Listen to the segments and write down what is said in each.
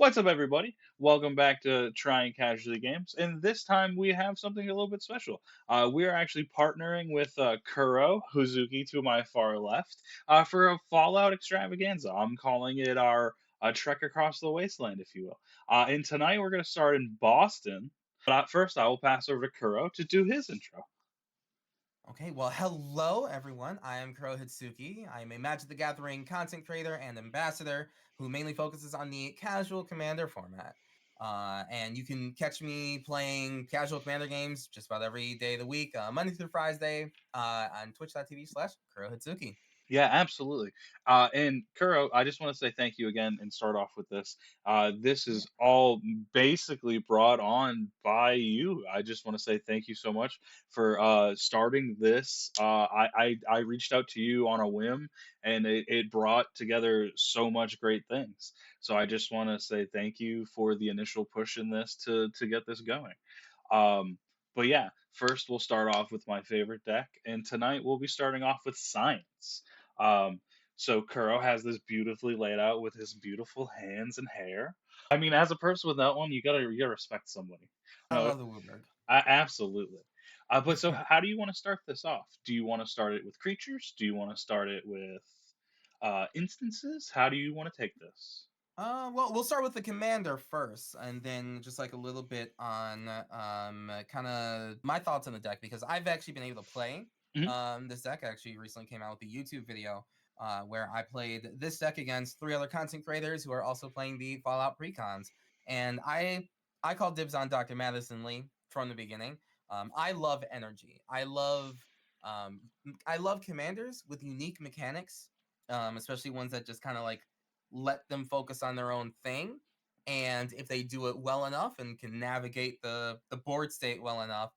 What's up, everybody? Welcome back to Trying Casually Games, and this time we have something a little bit special. We are actually partnering with Kurohitsuki to my far left for a Fallout extravaganza. I'm calling it our trek across the wasteland, if you will. And tonight we're going to start in Boston. But first, I will pass over to Kuro to do his intro. Okay, well, hello everyone. I am kurohitsuki. I am a Magic the Gathering content creator and ambassador who mainly focuses on the casual commander format. And you can catch me playing casual commander games just about every day of the week, Monday through Friday, on twitch.tv/kurohitsuki. Yeah, absolutely. And Kuro, I just want to say thank you again and start off with this. This Yeah. is all basically brought on by you. I just want to say thank you so much for starting this. I reached out to you on a whim, and it brought together so much great things. So I just want to say thank you for the initial push in this to get this going. Um, but yeah, first we'll start off with my favorite deck, and tonight we'll be starting off with Science. Um, so Kuro has this beautifully laid out with his beautiful hands and hair. I mean, as a person with that one, you gotta respect somebody. I No, love the Wooberg. absolutely. But so, how do you want to start this off? Do you want to start it with creatures? Do you want to start it with instances? How do you want to take this? Well, we'll start with the commander first, and then just like a little bit on kind of my thoughts on the deck because I've actually been able to play Mhm. this deck. I actually recently came out with a YouTube video where I played this deck against three other content creators who are also playing the Fallout precons, and I called dibs on Dr. Madison Lee from the beginning. I love energy. Um, I love commanders with unique mechanics, especially ones that just kind of like let them focus on their own thing. And if they do it well enough and can navigate the board state well enough,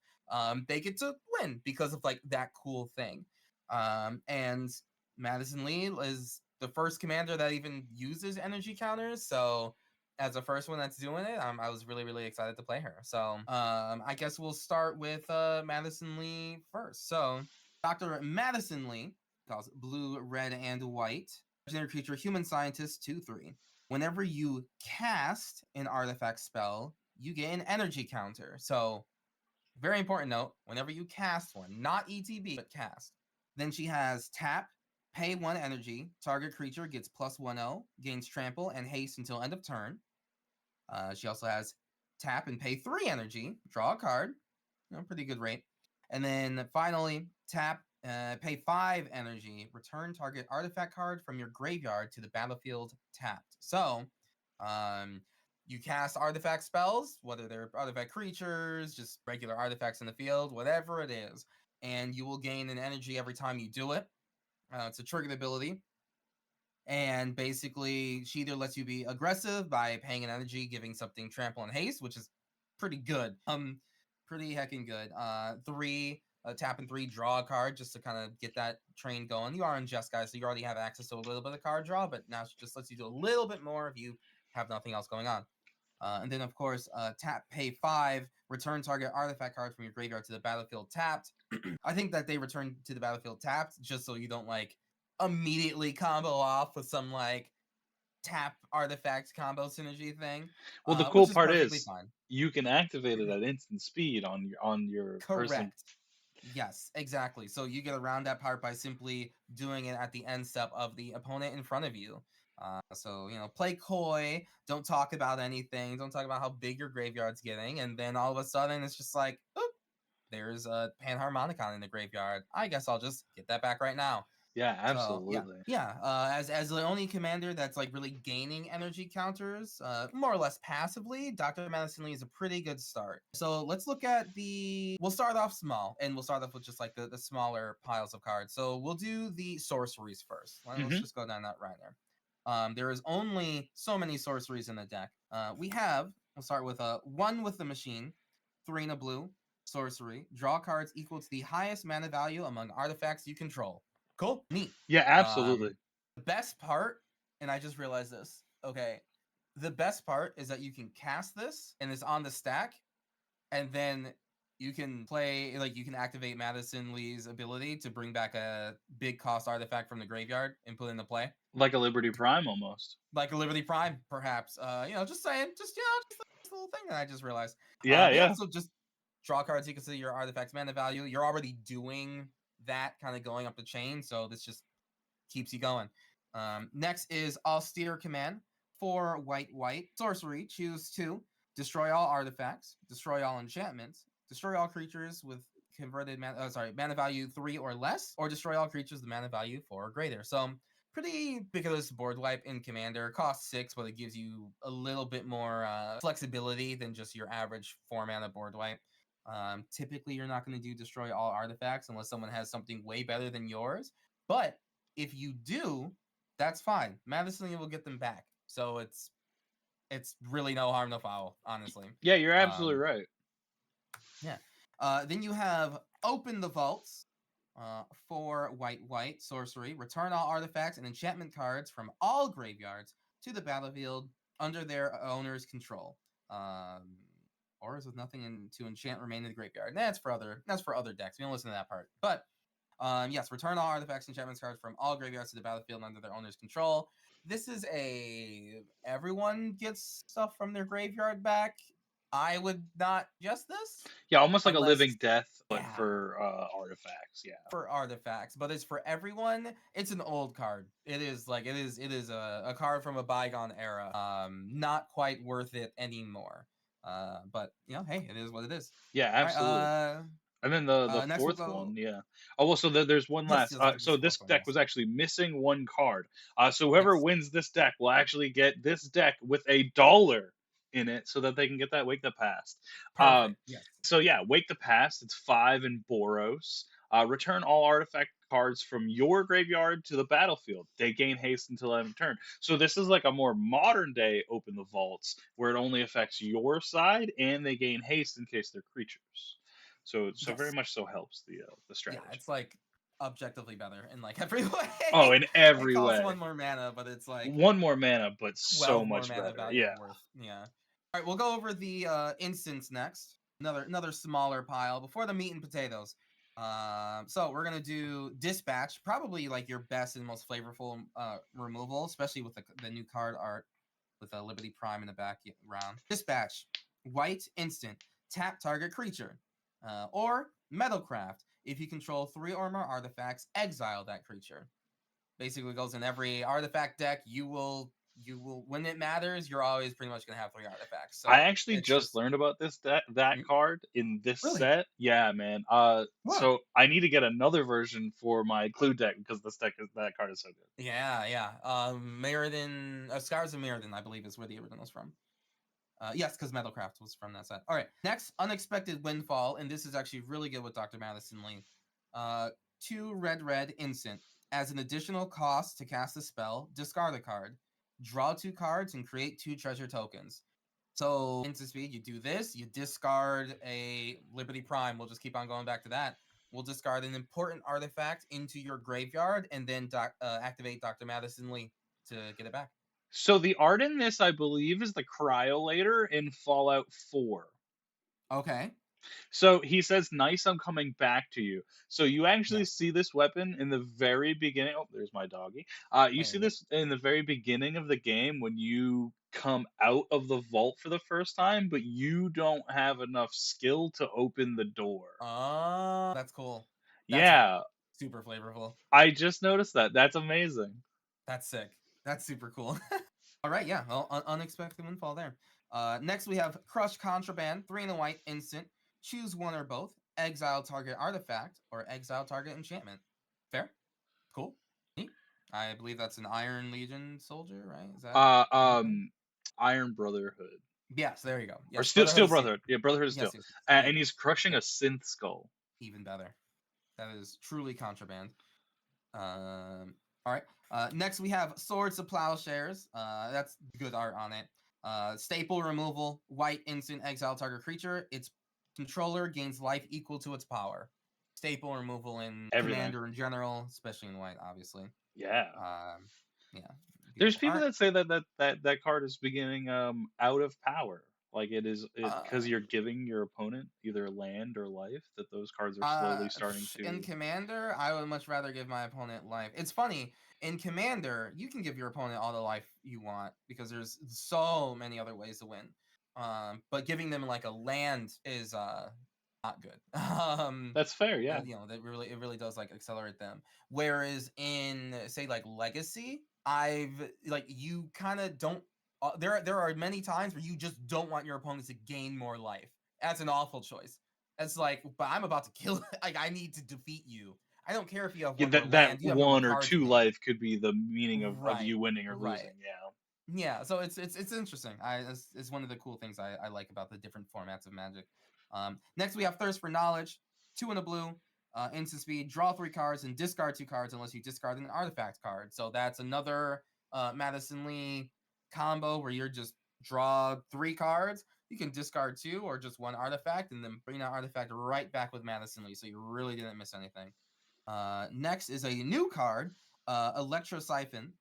they get to win because of like that cool thing. And Madison Lee is the first commander that even uses energy counters. So as the first one that's doing it, I was really excited to play her. So I guess we'll start with Madison Lee first. So Dr. Madison Lee calls blue, red, and white legendary creature, human scientist, 2/3. Whenever you cast an artifact spell, you get an energy counter. So, very important note whenever you cast one, not ETB, but cast. Then she has tap, pay 1 energy, target creature gets +1/0, gains trample and haste until end of turn. She also has tap and pay 3 energy, draw a card, pretty good rate. And then finally, tap, pay 5 energy, return target artifact card from your graveyard to the battlefield tapped. So, um, you cast artifact spells, whether they're artifact creatures, just regular artifacts in the field, whatever it is, and you will gain an energy every time you do it. It's a triggered ability, and basically she either lets you be aggressive by paying an energy, giving something trample and haste, which is pretty good. Pretty heckin' good. Three, tap and three, draw a card just to kind of get that train going. You are in Jess, guys, so you already have access to a little bit of card draw, but now she just lets you do a little bit more if you have nothing else going on. And then, of course, tap, pay 5, return target artifact card from your graveyard to the battlefield tapped. I think that they return to the battlefield tapped just so you don't like immediately combo off with some like tap artifact combo synergy thing, Well, the cool which is part perfectly is fine. you can activate it at instant speed on your person. Correct. Yes, exactly. So you get around that part by simply doing it at the end step of the opponent in front of you. So, play coy, don't talk about anything, don't talk about how big your graveyard's getting, and then all of a sudden it's just like, oop, there's a Panharmonicon in the graveyard. I guess I'll just get that back right now. Yeah, So yeah, absolutely. yeah. As the only commander that's like really gaining energy counters, more or less passively, Dr. Madison Lee is a pretty good start. So let's look at the. We'll start off small, and we'll start off with just like the smaller piles of cards. So we'll do the sorceries first. Let's Hmm. just go down that right there. There is only so many sorceries in the deck. We have. We'll start with a 1 with the machine, 3 in a blue sorcery. Draw cards equal to the highest mana value among artifacts you control. Cool. Neat. Yeah, Um, absolutely. the best part, and I just realized this. Okay. The best part is that you can cast this and it's on the stack, and then you can play like you can activate Madison Lee's ability to bring back a big cost artifact from the graveyard and put it into play, Like a Liberty Prime almost. like a Liberty Prime, perhaps. Just saying, just this little thing that I just realized. Yeah, Yeah, yeah. so just draw cards equal to your artifact's mana value. You're already doing that, kind of going up the chain, so this just keeps you going. Next is Austere Command. 4 white, white. Sorcery. Choose 2. Destroy all artifacts. Destroy all enchantments. Destroy all creatures with converted mana value 3 or less, or destroy all creatures with mana value 4 or greater. So pretty ubiquitous board wipe in Commander. Costs 6, but it gives you a little bit more flexibility than just your average 4 mana board wipe. Typically, you're not going to do destroy all artifacts unless someone has something way better than yours. But if you do, that's fine. Madison will get them back. So it's really no harm, no foul, honestly. Yeah, you're absolutely Um, right. yeah. Then you have Open the Vaults. 4 white, white sorcery. Return all artifacts and enchantment cards from all graveyards to the battlefield under their owner's control. Or with nothing to enchant remain in the graveyard. That's for other decks. We don't listen to that part. But yes, return all artifacts and enchantment cards from all graveyards to the battlefield under their owner's control. This is everyone gets stuff from their graveyard back. I would not just this Yeah, almost like a unless living death, but yeah, for artifacts. Yeah. for artifacts, but it's for everyone. It's an old card. It is a card from a bygone era. Not quite worth it anymore. But hey, it is what it is. Yeah, All right. absolutely. And then the Next we'll fourth go. one, yeah. Oh well, so there's one Yes, last. yes, this So is the this fourth one. deck Yes, was actually missing one card. So whoever yes, wins this deck will actually get this deck with $1 in it, so that they can get that Wake the Past. Um, perfect. Yes. so yeah, Wake the Past. It's 5 in Boros. Return all artifact cards from your graveyard to the battlefield. They gain haste until end of turn. So this is like a more modern day Open the Vaults, where it only affects your side, and they gain haste in case they're creatures. So very Yes. much so helps the Yeah, strategy. it's like objectively better in like every Oh, way. in It every costs way. one more mana, but it's like One more mana, but so 12 more much mana better. value Yeah. worth. Yeah. All right, we'll go over the instance next. Another smaller pile before the meat and potatoes. So we're gonna do dispatch, probably like your best and most flavorful removal, especially with the new card art with a Liberty Prime in the background. Dispatch, white instant, tap target creature, or Metalcraft. If you control 3 or more artifacts, exile that creature. Basically goes in every artifact deck. You will when it matters, you're always pretty much gonna have 3 artifacts. I So actually it's just just learned about that mm, card in this really set. Yeah, man. what? So I need to get another version for my Clue deck because that card is so good. Yeah, yeah. Meriden, Scars of Meriden, I believe, is where the original's from. Yes, because Metalcraft was from that set. All right, next, Unexpected Windfall, and this is actually really good with Dr. Madison Lee. 2 red, red, instant. As an additional cost to cast a spell, discard a card. Draw 2 cards and create 2 treasure tokens. So, instant speed, you do this, you discard a Liberty Prime. We'll just keep on going back to that. We'll discard an important artifact into your graveyard and then activate Dr. Madison Lee to get it back. So the art in this, I believe, is the Cryolator in Fallout 4. Okay. So he says, "Nice, I'm coming back to you." So you actually Yeah. see this weapon in the very beginning. Oh, there's my doggy. You There see it is. this in the very beginning of the game when you come out of the vault for the first time, but you don't have enough skill to open the door. Oh, that's cool. That's Yeah, super flavorful. I just noticed that. That's amazing. That's sick. That's super cool. All right, yeah. Well, unexpected windfall there. Next we have Crush Contraband, 3 and a white, instant. Choose one or both. Exile target artifact or exile target enchantment. Fair. Cool. Neat. I believe that's an Iron Legion soldier, right? Is that Uh, right? um, Iron Brotherhood Yes, there you go. or Yes, Steel Brotherhood of Steel. Brotherhood. Yeah, Brotherhood of Steel. Yes, yes, yes. There you And go. he's crushing a synth skull. Even better. That is truly contraband. All right. Next, we have Swords of Plowshares. That's good art on it. Staple removal, white instant exile target creature. Its controller gains life equal to its power. Staple removal in Everything. Commander in general, especially in white, obviously. Yeah. Yeah, There's beautiful. All people right. that say that card is beginning out of power. Like it is it Uh, because you're giving your opponent either land or life that those cards are slowly starting in to. Commander, I would much rather give my opponent life. It's funny, in Commander, you can give your opponent all the life you want because there's so many other ways to win. But giving them like a land is not good. That's fair, yeah. That really it really does like accelerate them. Whereas in say like Legacy, I've like you kind of don't. There are many times where you just don't want your opponents to gain more life. That's an awful choice. It's like, but I'm about to kill. Like, I need to defeat you. I don't care if you have Yeah, one more that land. You have no more one or cards in two hand. life could be the meaning of Right. you winning or Right. losing. Yeah. Yeah, so it's interesting. It's one of the cool things I like about the different formats of Magic. Next we have Thirst for Knowledge, 2 and a blue, instant speed, draw 3 cards and discard 2 cards unless you discard an artifact card. So that's another Madison Lee combo where you're just draw 3 cards. You can discard 2 or just 1 artifact and then bring that artifact right back with Madison Lee. So you really didn't miss anything. Next is a new card, Electro Siphon,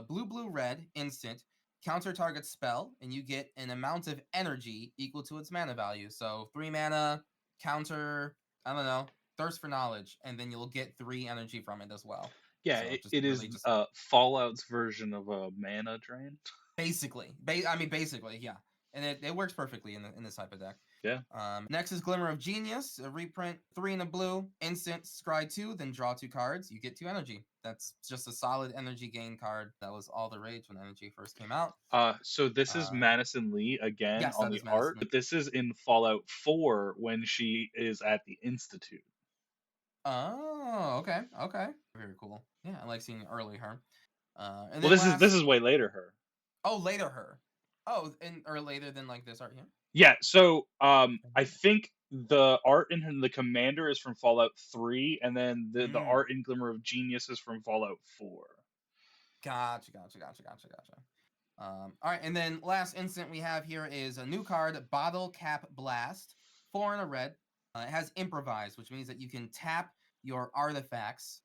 blue, blue, red, instant, counter target spell, and you get an amount of energy equal to its mana value. So 3 mana, counter, I don't know, thirst for knowledge, and then you'll get 3 energy from it as well. Yeah, So just it is really just Fallout's version of a mana drain. basically, basically, yeah, and it works perfectly in this type of deck. Yeah. Next is Glimmer of Genius, a reprint, 3 and a blue, instant, scry 2, then draw 2 cards. You get 2 energy. That's just a solid energy gain card. That was all the rage when energy first came out. So this is Uh, Madison Lee again yes, on that the is art, Madison. but this is in Fallout 4 when she is at the Institute. Oh, okay, okay, very cool. Yeah, I like seeing early her. And Well, then this last, is way later her. oh, later her. Oh, and or later than like this art here. Yeah, so I Oh. think the art in the Commander is from Fallout 3, and then the Mm, art in Glimmer of Genius is from Fallout 4. gotcha. All right, and then last instant we have here is a new card, Bottle Cap Blast, 4 and a red. It has improvise, which means that you can tap your artifacts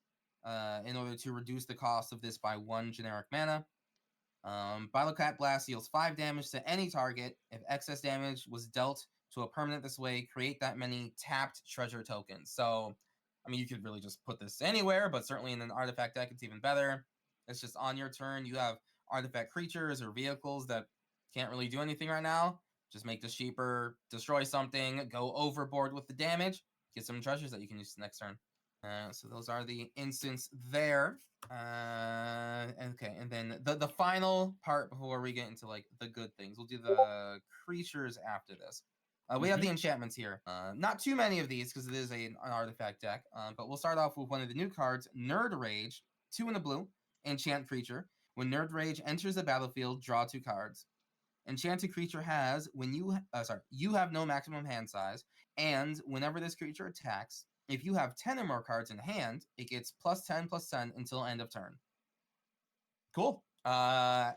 in order to reduce the cost of this by 1 generic mana. Bottle Cap Blast deals 5 damage to any target. If excess damage was dealt to a permanent this way, create that many tapped treasure tokens. So, I mean, you could really just put this anywhere, but certainly in an artifact deck, it's even better. It's just on your turn. You have artifact creatures or vehicles that can't really do anything right now. Just make this cheaper, destroy something, go overboard with the damage, get some treasures that you can use next turn. So those are the instants there. Okay, and then the final part before we get into like the good things, we'll do the creatures after this. We have Hmm. the enchantments here. Not too many of these because it is an artifact deck. But we'll start off with one of the new cards, Nerd Rage, 2 and a blue, enchant creature. When Nerd Rage enters the battlefield, draw 2 cards. Enchanted creature has you have no maximum hand size, and whenever this creature attacks, if you have 10 or more cards in hand, it gets +10/+10 until end of turn. Cool. I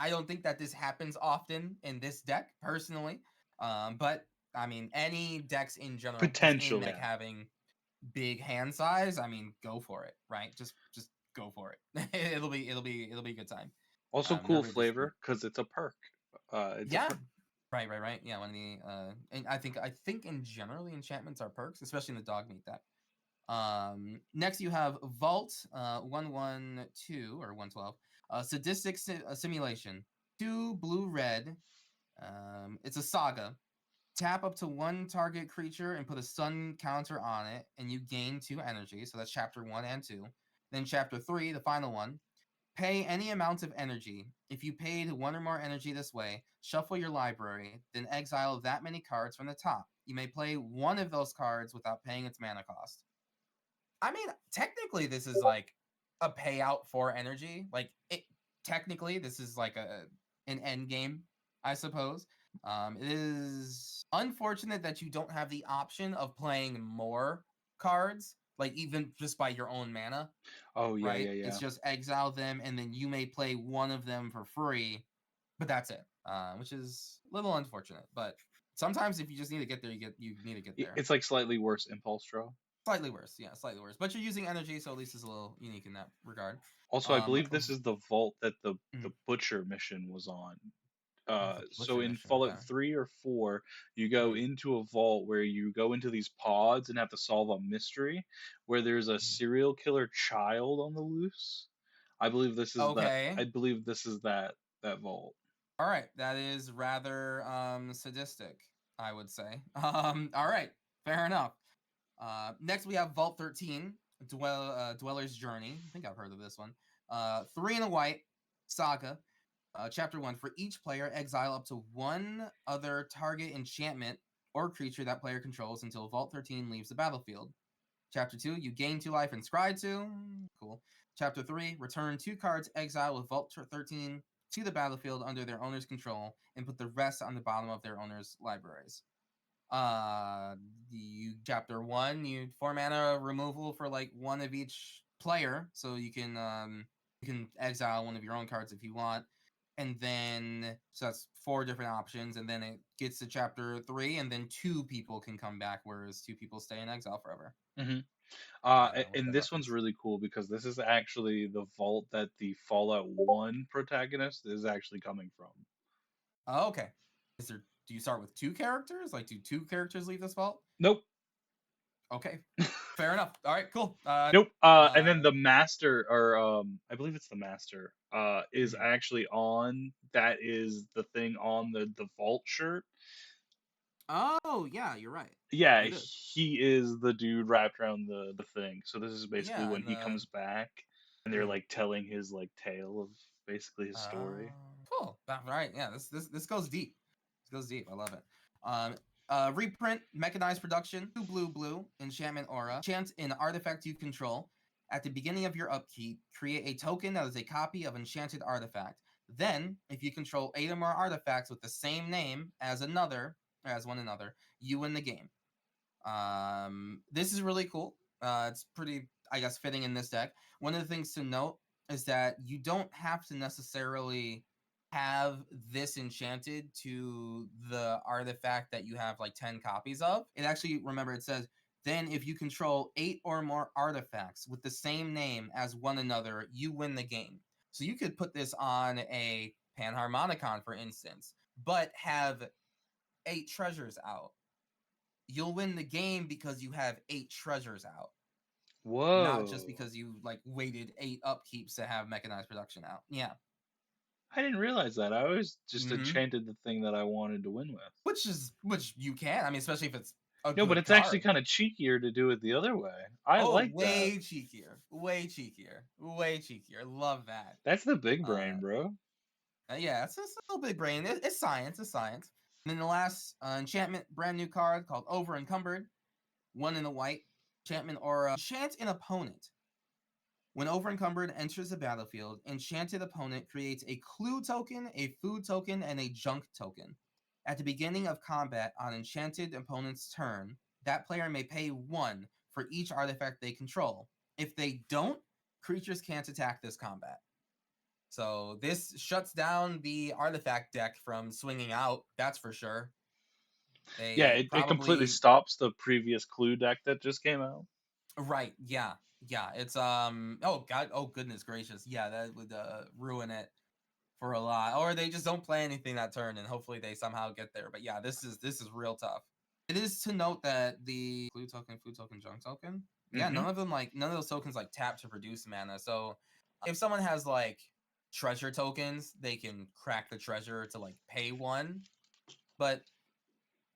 don't think that this happens often in this deck personally, but I mean any decks in general just in Potentially, like yeah. having big hand size. I mean, go for it, right? Just go for it. It'll be a good time. Also, cool Nerd Rage is flavor because it's a perk. It's a yeah, perk. right. Yeah, one of the and I think in general the enchantments are perks, especially in the dog meat deck. Next you have Vault, 112 or 112, sadistic simulation, 2 blue red. It's a saga. Tap up to 1 target creature and put a sun counter on it, and you gain 2 energy. So that's chapter 1 and 2. Then chapter 3, the final one. Pay any amount of energy. If you paid 1 or more energy this way, shuffle your library, then exile that many cards from the top. You may play one of those cards without paying its mana cost. I mean, technically, this is like a payout for energy. Like it, technically, this is like an end game, I suppose. It is unfortunate that you don't have the option of playing more cards, like even just by your own mana, Oh yeah, right? yeah, It's yeah. just exile them, and then you may play one of them for free, but that's it. Which is a little unfortunate. But sometimes if you just need to get there, you need to get there. It's like slightly worse impulse draw. Slightly worse, yeah, slightly worse. But you're using energy, so at least it's a little unique in that regard. Also, I Um, believe this is the vault that the mm, butcher mission was on. The So Butcher in mission. Fallout Okay. 3 or 4, you go Hmm. into a vault where you go into these pods and have to solve a mystery where there's a serial killer child on the loose. Okay. I believe this is that vault. All right. That is rather sadistic, I would say. All right. Fair enough. Next, we have Vault 13, Dweller's Journey. I think I've heard of this one. 3 and a White, Saga. Chapter 1. For each player, exile up to one other target enchantment or creature that player controls until Vault 13 leaves the battlefield. Chapter 2. You gain 2 life and scry 2. Cool. Chapter 3. Return 2 cards exile with Vault 13 to the battlefield under their owner's control and put the rest on the bottom of their owner's libraries. You chapter 1, you 4 mana removal for like one of each player, so you can exile one of your own cards if you want. And then so that's 4 different options, and then it gets to chapter 3, and then 2 people can come back, whereas 2 people stay in exile forever. Hmm With and that this one's reference. really cool because this is actually the vault that the Fallout 1 protagonist is actually coming from. Oh, okay. Is there do you start with 2 characters? Like do 2 characters leave this vault? Nope. Okay. Fair enough. All right, cool. Nope. And Uh then the master, or I believe it's the master, is mhm. actually on. That is the thing on the vault shirt. Oh, yeah, you're right. Yeah, It is. he is the dude wrapped around the thing. So this is basically Yeah, when and he comes back, and they're mhm. like telling his like tale of basically his story. Cool. Right. Yeah, this goes deep. This goes deep. I love it. Um, reprint, mechanized production, blue, enchantment aura. Chant an artifact you control. At the beginning of your upkeep, create a token that is a copy of enchanted artifact. Then, if you control 8 or more artifacts with the same name as one another, you win the game. This is really cool. It's pretty, I guess, fitting in this deck. One of the things to note is that you don't have to necessarily have this enchanted to the artifact that you have like 10 copies of. It actually, remember, it says, then if you control 8 or more artifacts with the same name as one another, you win the game. So you could put this on a Panharmonicon, for instance, but have 8 treasures out. You'll win the game because you have 8 treasures out, not just Whoa! because you like waited 8 upkeeps to have mechanized production out. Yeah. I didn't realize that. I always just Mm-hmm. enchanted the thing that I wanted to win with. Which you can. I mean, especially if it's a No, but good it's actually card. kind of cheekier to do it the other way. I Oh, like that. way cheekier, way cheekier, way cheekier. Love that. That's the big Uh, brain, bro. yeah, it's a little big brain. It's science. It's science. And then the last enchantment, brand new card called Over Encumbered. 1 and a White. Enchantment aura. Enchant an opponent. When Overencumbered enters the battlefield, Enchanted opponent creates a clue token, a food token, and a junk token. At the beginning of combat on Enchanted opponent's turn, that player may pay 1 for each artifact they control. If they don't, creatures can't attack this combat. So this shuts down the artifact deck from swinging out, that's for sure. Yeah, They it completely probably stops the previous Clue deck that just came out. right, yeah. Yeah, it's oh god, oh goodness gracious. Yeah, that would ruin it for a lot, or they just don't play anything that turn, and hopefully they somehow get there. But yeah, this is real tough. It is to note that the clue token, food token, junk token, yeah, Hmm none of those tokens like tap to produce mana. So if someone has like treasure tokens, they can crack the treasure to like pay 1, but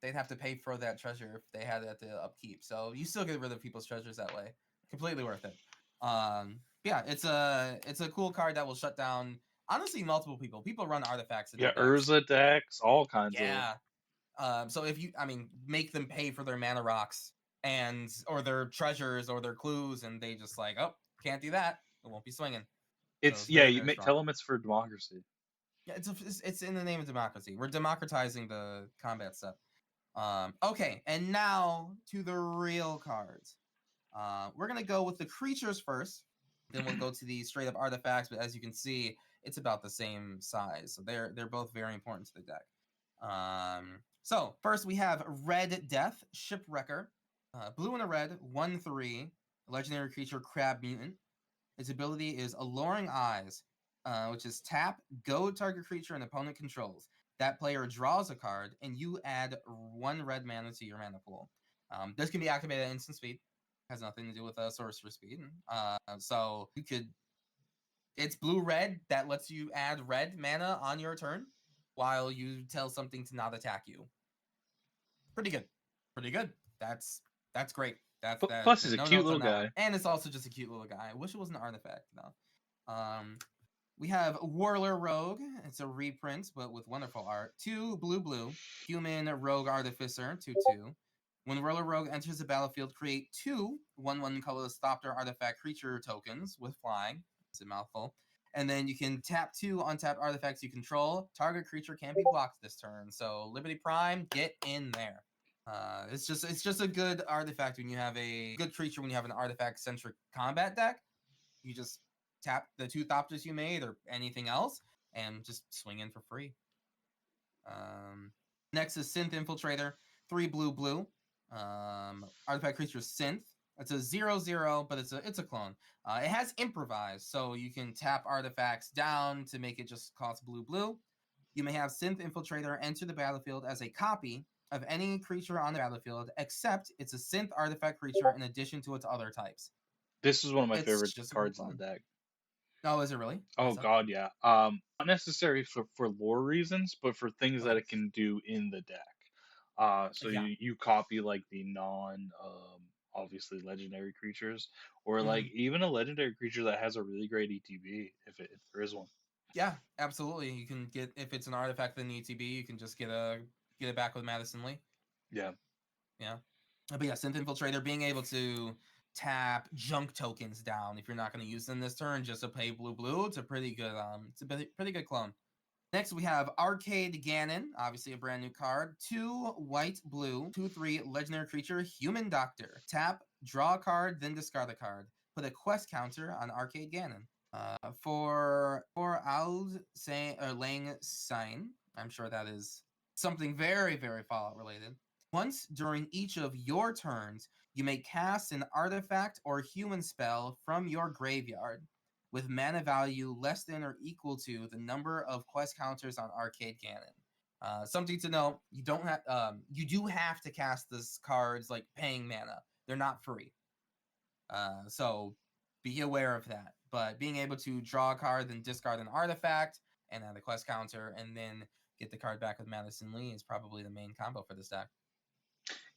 they'd have to pay for that treasure if they had it at the upkeep. So you still get rid of people's treasures that way. Completely worth it. Yeah, it's a cool card that will shut down honestly multiple people. People run artifacts in Yeah, their decks. Urza decks, all kinds of. Yeah. So if you, I mean, make them pay for their mana rocks and or their treasures or their clues, and they just like, oh, can't do that. It won't be swinging. So It's it's yeah. very very strong. Tell them it's for democracy. Yeah, it's in the name of democracy. We're democratizing the combat stuff. Okay, and now to the real cards. We're gonna go with the creatures first. Then we'll go to the straight up artifacts. But as you can see, it's about the same size, so they're both very important to the deck. So first we have Red Death Shipwrecker, blue and a red, 1/3, legendary creature crab mutant. Its ability is Alluring Eyes, which is tap, go target creature an opponent controls. that player draws a card, and you add 1 red mana to your mana pool. This can be activated at instant speed. Has nothing to do with sorcerer speed. So you could. It's blue red that lets you add red mana on your turn, while you tell something to not attack you. Pretty good. Pretty good. That's great. Plus, he's a No cute notes little on that one. guy. And it's also just a cute little guy. I wish it was an artifact though. We have Whirler Rogue. It's a reprint, but with wonderful art. 2 blue, human rogue artificer, 2/2. When Whirler Rogue enters the battlefield, create 2 1/1 colorless Thopter artifact creature tokens with flying. It's a mouthful. And then you can tap 2 untapped artifacts you control. Target creature can't be blocked this turn. So Liberty Prime, get in there. It's just a good artifact when you have a good creature when you have an artifact centric combat deck. You just tap the 2 Thopters you made or anything else and just swing in for free. Next is Synth Infiltrator, 3 blue. Artifact creature Synth. It's a 0/0, but it's a clone. It has improvise, so you can tap artifacts down to make it just cost blue. You may have Synth Infiltrator enter the battlefield as a copy of any creature on the battlefield, except it's a synth artifact creature in addition to its other types. This is one of my It's favorite just a cool cards in the clone. deck. Oh, is it really? Why Oh is that? God, yeah. Not necessary for lore reasons, but for things that Okay. it can do in the deck. So Yeah. you copy like the non obviously legendary creatures, or like Mm-hmm. even a legendary creature that has a really great ETB if there is one. Yeah, absolutely. You can get if it's an artifact in the ETB, you can just get it back with Madison Lee. Yeah. Yeah. But yeah, Synth Infiltrator being able to tap junk tokens down if you're not going to use them this turn just to pay blue. It's a pretty good pretty good clone. Next, we have Arcade Ganon, obviously a brand new card. 2 white, blue, 2/3 legendary creature, Human Doctor. Tap, draw a card, then discard a card. Put a quest counter on Arcade Ganon. For Auld Lang Syne, I'm sure that is something very, very Fallout related. Once during each of your turns, you may cast an artifact or human spell from your graveyard with mana value less than or equal to the number of quest counters on Arcade Ganon. Something to know: you do have to cast these cards like paying mana. They're not free. So be aware of that. But being able to draw a card, then discard an artifact, and add a quest counter, and then get the card back with Madison Lee is probably the main combo for this deck.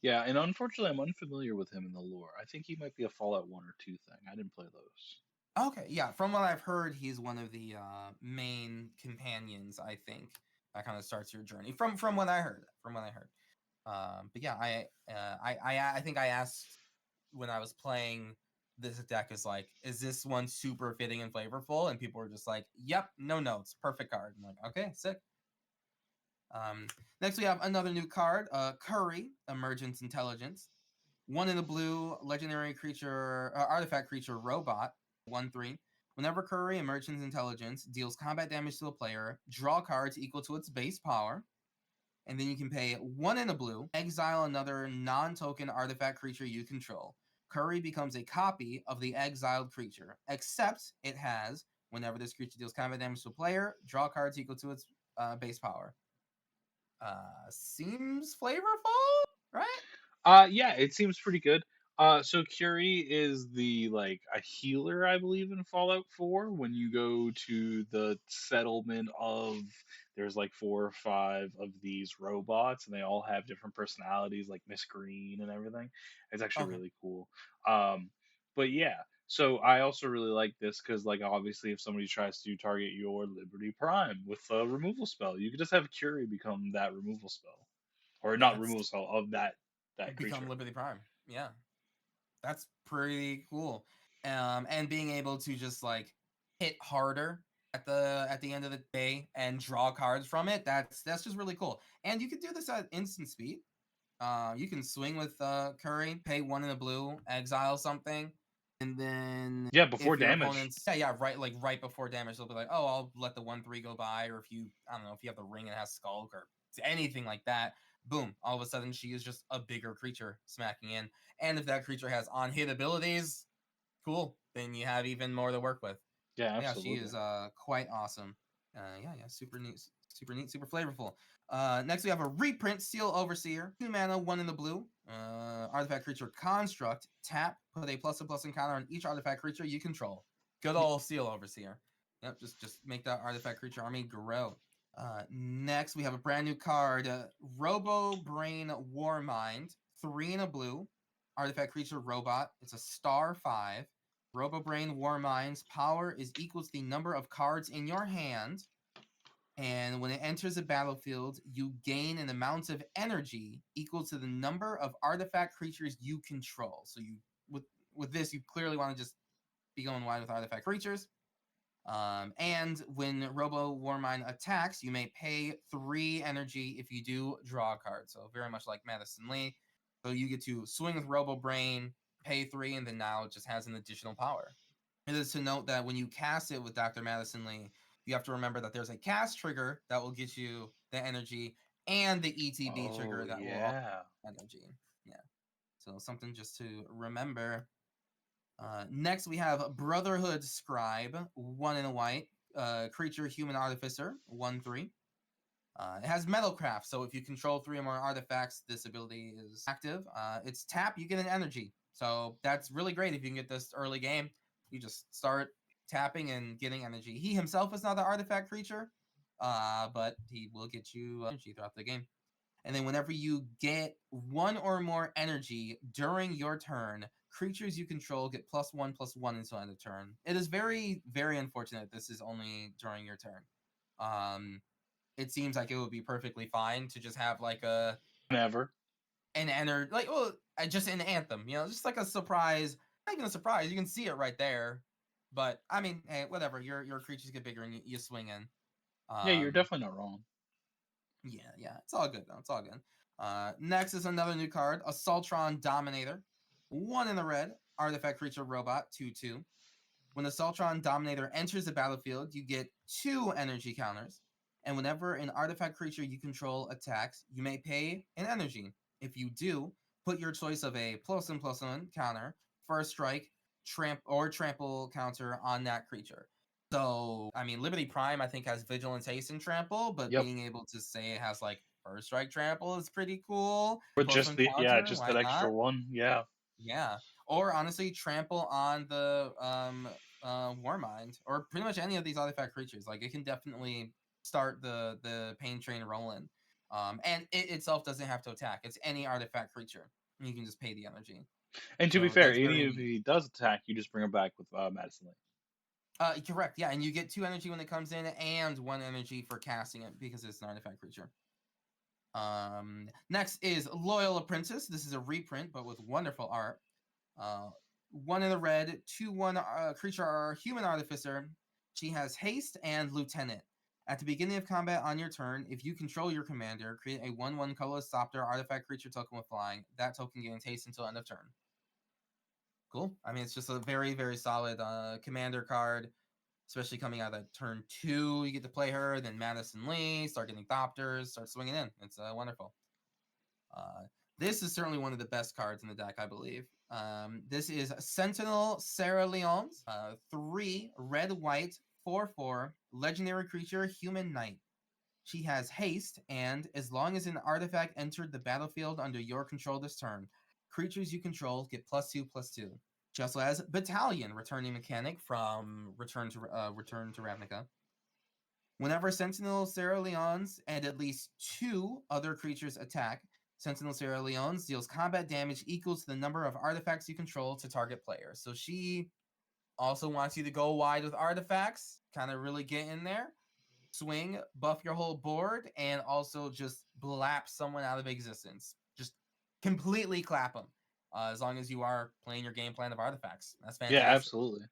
Yeah, and unfortunately I'm unfamiliar with him in the lore. I think he might be a Fallout 1 or 2 thing. I didn't play those. Okay, yeah. From what I've heard, he's one of the main companions. I think that kind of starts your journey. From what I heard. From what I heard. But yeah, I think I asked when I was playing this deck is like, is this one super fitting and flavorful? And people were just like, yep, no notes, perfect card. I'm like, okay, sick. Um, Next we have another new card, Curry, Emergence Intelligence. 1 in a blue, legendary creature, artifact creature, robot, 1/3. Whenever Curry Emergence Intelligence deals combat damage to a player, draw cards equal to its base power. And then you can pay 1 in a blue, exile another non-token artifact creature you control. Curry becomes a copy of the exiled creature, except it has, whenever this creature deals combat damage to a player, draw cards equal to its base power. Seems flavorful, right? Yeah, it seems pretty good. So Curie is the like a healer, I believe, in Fallout 4. When you go to the settlement of, there's like 4 or 5 of these robots, and they all have different personalities, like Miss Green and everything. It's actually Okay. really cool. Um, but yeah, so I also really like this because, like, obviously, if somebody tries to target your Liberty Prime with a removal spell, you could just have Curie become that removal spell, or not That's removal spell of that become creature. Liberty Prime. Yeah, that's pretty cool. And being able to just like hit harder at the end of the day and draw cards from it, that's just really cool. And you can do this at instant speed. You can swing with Curry, pay 1 in a blue, exile something, and then Yeah, before if your damage. opponent's right before damage, they'll be like, oh, I'll let the 1/3 go by, or if you I don't know if you have the ring and it has Skulk or anything like that, boom, all of a sudden she is just a bigger creature smacking in. And if that creature has on hit abilities, cool, then you have even more to work with. Yeah, Yeah, she is absolutely. quite awesome. Yeah, super neat, super neat, super flavorful. Next we have a reprint Seal Overseer, 2 mana, 1 in the blue. Artifact creature construct. Tap, put a +1/+1 encounter on each artifact creature you control. Good old Seal Overseer. Yep, just make that artifact creature army grow. Next we have a brand new card, Robo Brain Warmind, 3 in a blue. Artifact creature robot. It's a star 5. Robobrain Warmind's power is equal to the number of cards in your hand, and when it enters the battlefield, you gain an amount of energy equal to the number of artifact creatures you control. So you with this, you clearly want to just be going wide with artifact creatures. And when Robo Warmind attacks, you may pay 3 energy if you do draw a card. So very much like Madison Lee. So you get to swing with Robo Brain, pay 3, and then now it just has an additional power. It is to note that when you cast it with Dr. Madison Lee, you have to remember that there's a cast trigger that will get you the energy and the ETB Oh trigger that will also yeah. energy. Yeah. So something just to remember. Next, we have Brotherhood Scribe, 1 in a white. Creature Human Artificer, 1/3. It has Metalcraft, so if you control 3 or more artifacts, this ability is active. It's tap, you get an energy. So that's really great if you can get this early game. You just start tapping and getting energy. He himself is not an artifact creature, but he will get you energy throughout the game. And then whenever you get 1 or more energy during your turn, creatures you control get +1/+1 until end of turn. It is very, very unfortunate this is only during your turn. It seems like it would be perfectly fine to just have like Never. an energy, like, well, just an anthem, just like a surprise. Not even a surprise, you can see it right there. But I mean, hey, whatever. Your creatures get bigger and you swing in. Yeah, you're Um, definitely not wrong. yeah, it's all good though. It's all good. Next is another new card, Assaultron Dominator, 1 in the red, artifact creature robot, 2/2. When the Assaultron Dominator enters the battlefield, you get 2 energy counters, and whenever an artifact creature you control attacks, you may pay an energy. If you do, put your choice of a +1/+1 counter, first strike, trample counter on that creature. So, I mean, Liberty Prime, I think, has Vigilance, Haste, and Trample, but Yep. being able to say it has, like, First Strike Trample is pretty cool. Or Plus just one the yeah, counter, just why that extra not? one. Yeah. Yeah. Or honestly, Trample on the Warmind, or pretty much any of these artifact creatures. Like, it can definitely start the pain train rolling. And it itself doesn't have to attack. It's any artifact creature. You can just pay the energy. And to be So fair, that's any very if neat. he does attack, you just bring him back with Madison Lane. Correct. Yeah, and you get 2 energy when it comes in, and 1 energy for casting it because it's an artifact creature. Next is Loyal Apprentice. This is a reprint, but with wonderful art. 1 in the red, 2/1 creature human artificer. She has haste and lieutenant. At the beginning of combat on your turn, if you control your commander, create a 1/1 colorless Thopter artifact creature token with flying. That token gains haste until end of turn. Cool. I mean, it's just a very, very solid commander card, especially coming out of turn 2. You get to play her, then Madison Lee, start getting Thopters, start swinging in. It's wonderful. This is certainly one of the best cards in the deck, I believe. This is Sentinel Sarah Leon's 3 red white 4/4 legendary creature human knight. She has haste, and as long as an artifact entered the battlefield under your control this turn, creatures you control get +2/+2. She also has Battalion, returning mechanic from Return to Ravnica. Whenever Sentinel Sarah Leon's and at least 2 other creatures attack, Sentinel Sarah Leon's deals combat damage equal to the number of artifacts you control to target player. So she also wants you to go wide with artifacts, kind of really get in there, swing, buff your whole board, and also just blap someone out of existence. Just completely clap them. As long as you are playing your game plan of artifacts. That's Yeah, fantastic. absolutely.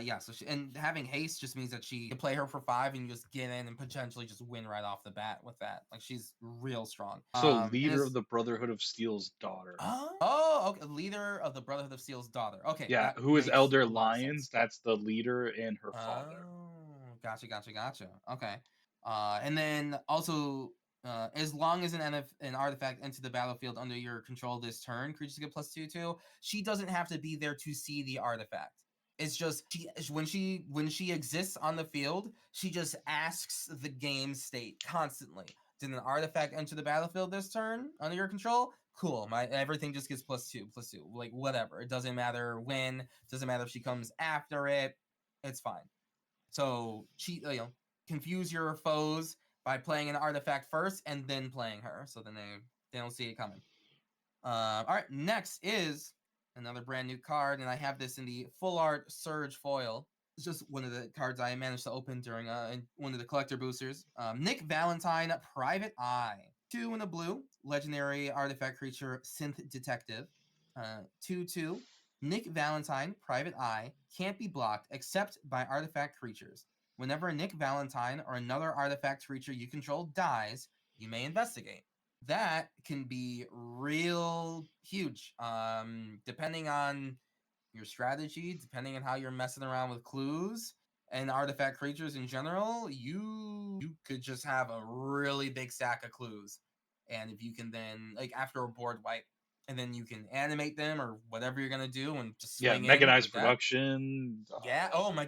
Yeah, so and having haste just means that she can play her for 5 and you just get in and potentially just win right off the bat with that. Like, she's real strong. So And leader of it's the Brotherhood of Steel's daughter. okay, leader of the Brotherhood of Steel's daughter. Okay, Yeah, that who is makes Elder a lot of sense. Lions? That's the leader and her father. Oh, gotcha. Okay. And then also, as long as an artifact enters the battlefield under your control this turn, creatures get +2/2. She doesn't have to be there to see the artifact. It's just when she exists on the field, she just asks the game state constantly. Did an artifact enter the battlefield this turn under your control? Cool. My everything just gets +2, +2. Like whatever. It doesn't matter when. Doesn't matter if she comes after it. It's fine. So confuse your foes by playing an artifact first and then playing her, so then they don't see it coming. All right, next is another brand new card, and I have this in the full art Surge foil. It's just one of the cards I managed to open during one of the collector boosters. Nick Valentine, Private Eye. 2 in a blue, legendary artifact creature, Synth Detective. 2/2. Nick Valentine, Private Eye, can't be blocked except by artifact creatures. Whenever Nick Valentine or another artifact creature you control dies, you may investigate. That can be real huge. Depending on your strategy, depending on how you're messing around with clues and artifact creatures in general, you could just have a really big stack of clues. And if you can then like after a board wipe, and then you can animate them or whatever you're gonna do and just Yeah, swing in mechanized with that. production. Yeah. Oh my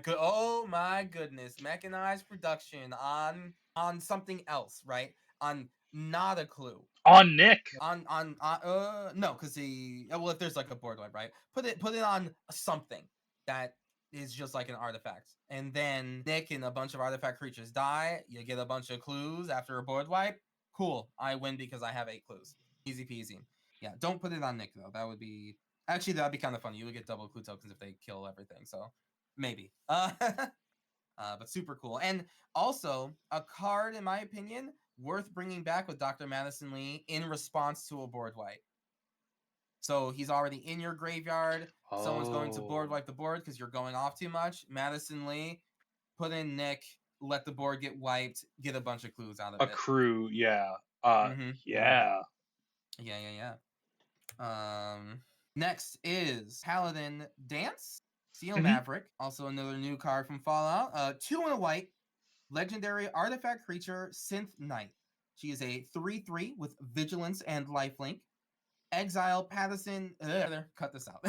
goodness. Mechanized production on something else, right? On not a clue. On Nick. No, because he well, if there's like a board wipe, right? Put it on something that is just like an artifact, and then Nick and a bunch of artifact creatures die. You get a bunch of clues after a board wipe. Cool, I win because I have 8 clues. Easy peasy. Yeah, don't put it on Nick though. That'd be kind of funny. You would get double clue tokens if they kill everything. So maybe. But super cool. And also, a card, in my opinion, worth bringing back with Dr. Madison Lee in response to a board wipe. So he's already in your graveyard. Someone's going to board Oh, wipe the board because you're going off too much. Madison Lee, put in Nick, let the board get wiped, get a bunch of clues out of a it. crew. Yeah. Mm-hmm. Yeah. Yeah. Next is Paladin Dance, Steel Hmm. Maverick, also another new card from Fallout. 2 in a white, legendary artifact creature, Synth Knight. She is a 3/3 with vigilance and lifelink. Exile Patterson. Cut this out.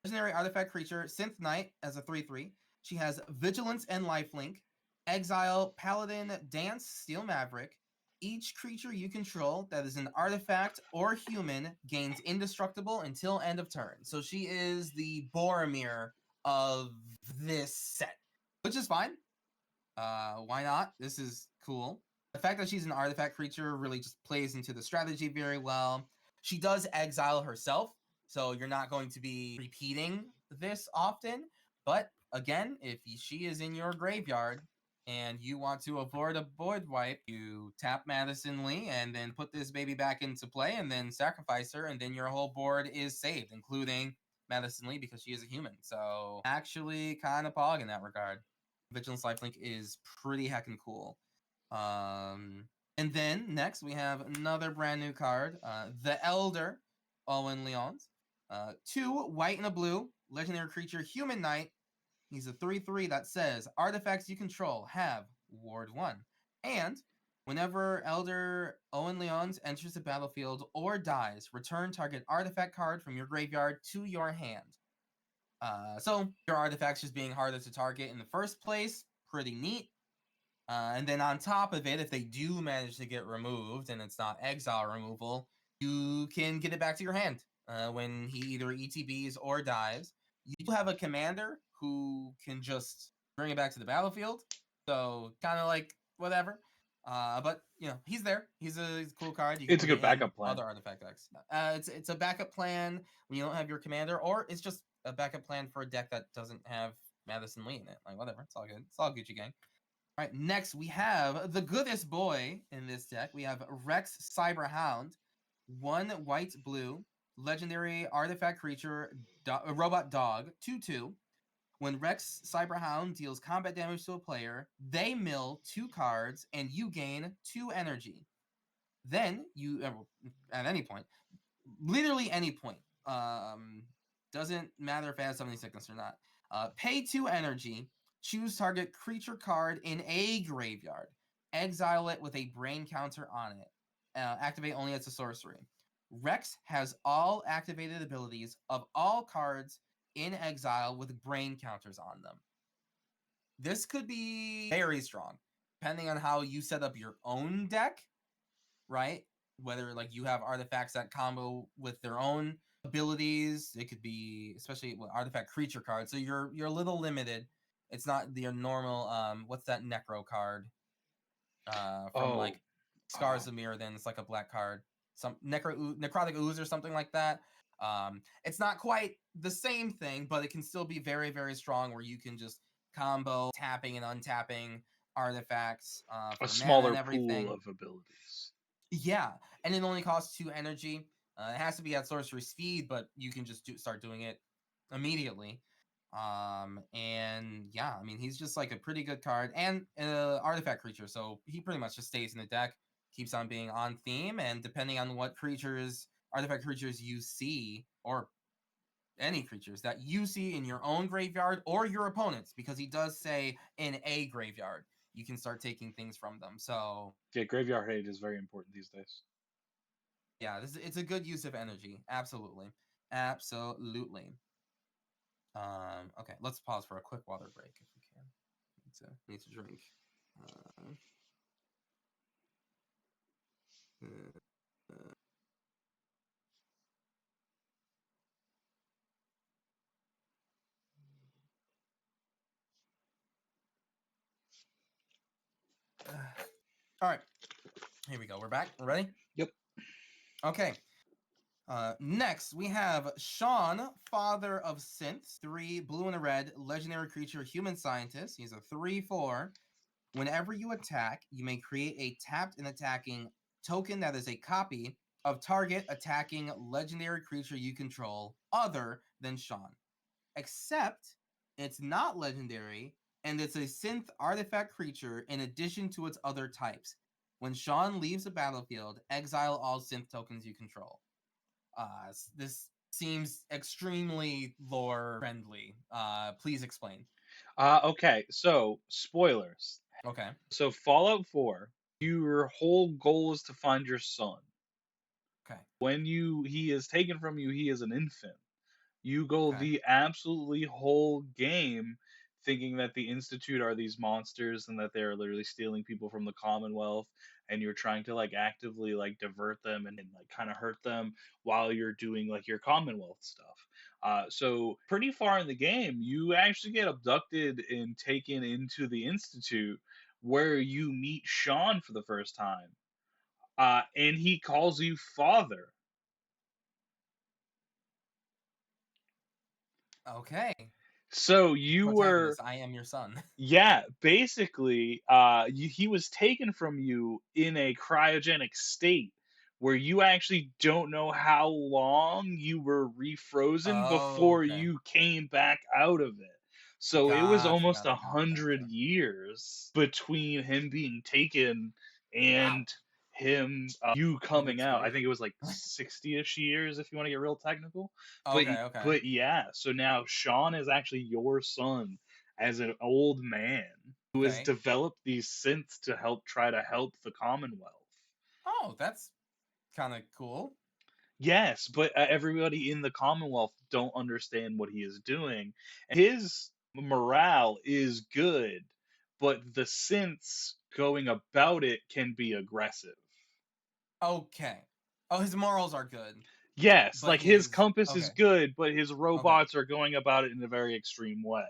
Legendary artifact creature, Synth Knight, as a 3/3. She has vigilance and lifelink. Exile Paladin Dance Steel Maverick. Each creature you control that is an artifact or human gains indestructible until end of turn. So she is the Boromir of this set, which is fine. Why not? This is cool. The fact that she's an artifact creature really just plays into the strategy very well. She does exile herself, so you're not going to be repeating this often. But again, if she is in your graveyard and you want to avoid a board wipe, you tap Madison Lee and then put this baby back into play and then sacrifice her, and then your whole board is saved, including Madison Lee because she is a human. So actually kind of pog in that regard. Vigilance Lifelink is pretty heckin' cool. And then next we have another brand new card, the Elder, Owen Leons. 2 white and a blue, legendary creature, Human Knight. He's a 3/3 that says artifacts you control have Ward 1. And whenever Elder Owen Leons enters the battlefield or dies, return target artifact card from your graveyard to your hand. So your artifacts just being harder to target in the first place, pretty neat. And then on top of it, if they do manage to get removed and it's not exile removal, you can get it back to your hand when he either ETBs or dies. You have a commander who can just bring it back to the battlefield. So kind of like whatever. But he's there. He's a cool card. You can It's a put it good in backup plan. other artifact decks. It's a backup plan when you don't have your commander, or it's just a backup plan for a deck that doesn't have Madison Lee in it. Like whatever. It's all good. It's all Gucci gang. All right, next we have the goodest boy in this deck. We have Rex Cyberhound, 1 white blue, legendary artifact creature, robot dog, 2/2. When Rex Cyberhound deals combat damage to a player, they mill 2 cards and you gain 2 energy. Then you, at any point, literally any point, doesn't matter if it has summoning sickness or not. Pay 2 energy, choose target creature card in a graveyard, exile it with a brain counter on it. Activate only as a sorcery. Rex has all activated abilities of all cards in exile with brain counters on them. This could be very strong, depending on how you set up your own deck, right? Whether like you have artifacts that combo with their own abilities. It could be especially with artifact creature cards. So you're a little limited. It's not your normal what's that necro card from Oh, like Scars of Mirrodin. It's like a black card. Some necrotic ooze or something like that. It's not quite the same thing, but it can still be very, very strong where you can just combo tapping and untapping artifacts a for mana and smaller pool everything. of abilities. Yeah, and it only costs 2 energy. It has to be at sorcery speed, but you can just start doing it immediately. And yeah, I mean he's just like a pretty good card and artifact creature, so he pretty much just stays in the deck, keeps on being on theme, and depending on what artifact creatures you see, or any creatures that you see in your own graveyard or your opponent's, because he does say in a graveyard, you can start taking things from them. So Yeah, graveyard hate is very important these days. yeah, it's a good use of energy. Absolutely. Absolutely. Okay, let's pause for a quick water break if we can. Need to drink. Uh, uh, uh, all right, here we go. We're back. We're ready? Yep. Okay. Next, we have Sean, Father of Synths, 3 blue and a red, legendary creature, human scientist. He's a 3/4. Whenever you attack, you may create a tapped and attacking token that is a copy of target attacking legendary creature you control other than Sean. Except it's not legendary and it's a synth artifact creature in addition to its other types. When Sean leaves the battlefield, exile all synth tokens you control. This seems extremely lore friendly. Please explain. Okay, so spoilers. Okay. So Fallout 4, your whole goal is to find your son. Okay. When he is taken from you, he is an infant. You go Okay. the absolutely whole game thinking that the Institute are these monsters and that they're literally stealing people from the Commonwealth, and you're trying to like actively like divert them and like kind of hurt them while you're doing like your Commonwealth stuff. So pretty far in the game, you actually get abducted and taken into the Institute where you meet Sean for the first time. And he calls you father. Okay. So you were, Protagonist, I am your son. yeah, basically, he was taken from you in a cryogenic state where you actually don't know how long you were refrozen Oh, before okay. you came back out of it. So it was Gotcha, almost gotcha, a gotcha, hundred gotcha. years between him being taken Wow. and him you coming Goodness out. I grief. think it was like 60ish years if you want to get real technical. But Okay, okay. but yeah, so now Sean is actually your son as an old man who has Okay. developed these synths to help try to help the Commonwealth. Oh, that's kind of cool. Yes, but everybody in the Commonwealth don't understand what he is doing. His morale is good, but the synths going about it can be aggressive. Okay. Oh, his morals are good, Yes, but like his his compass is okay. good, but his Okay. robots are going about it in a very extreme way.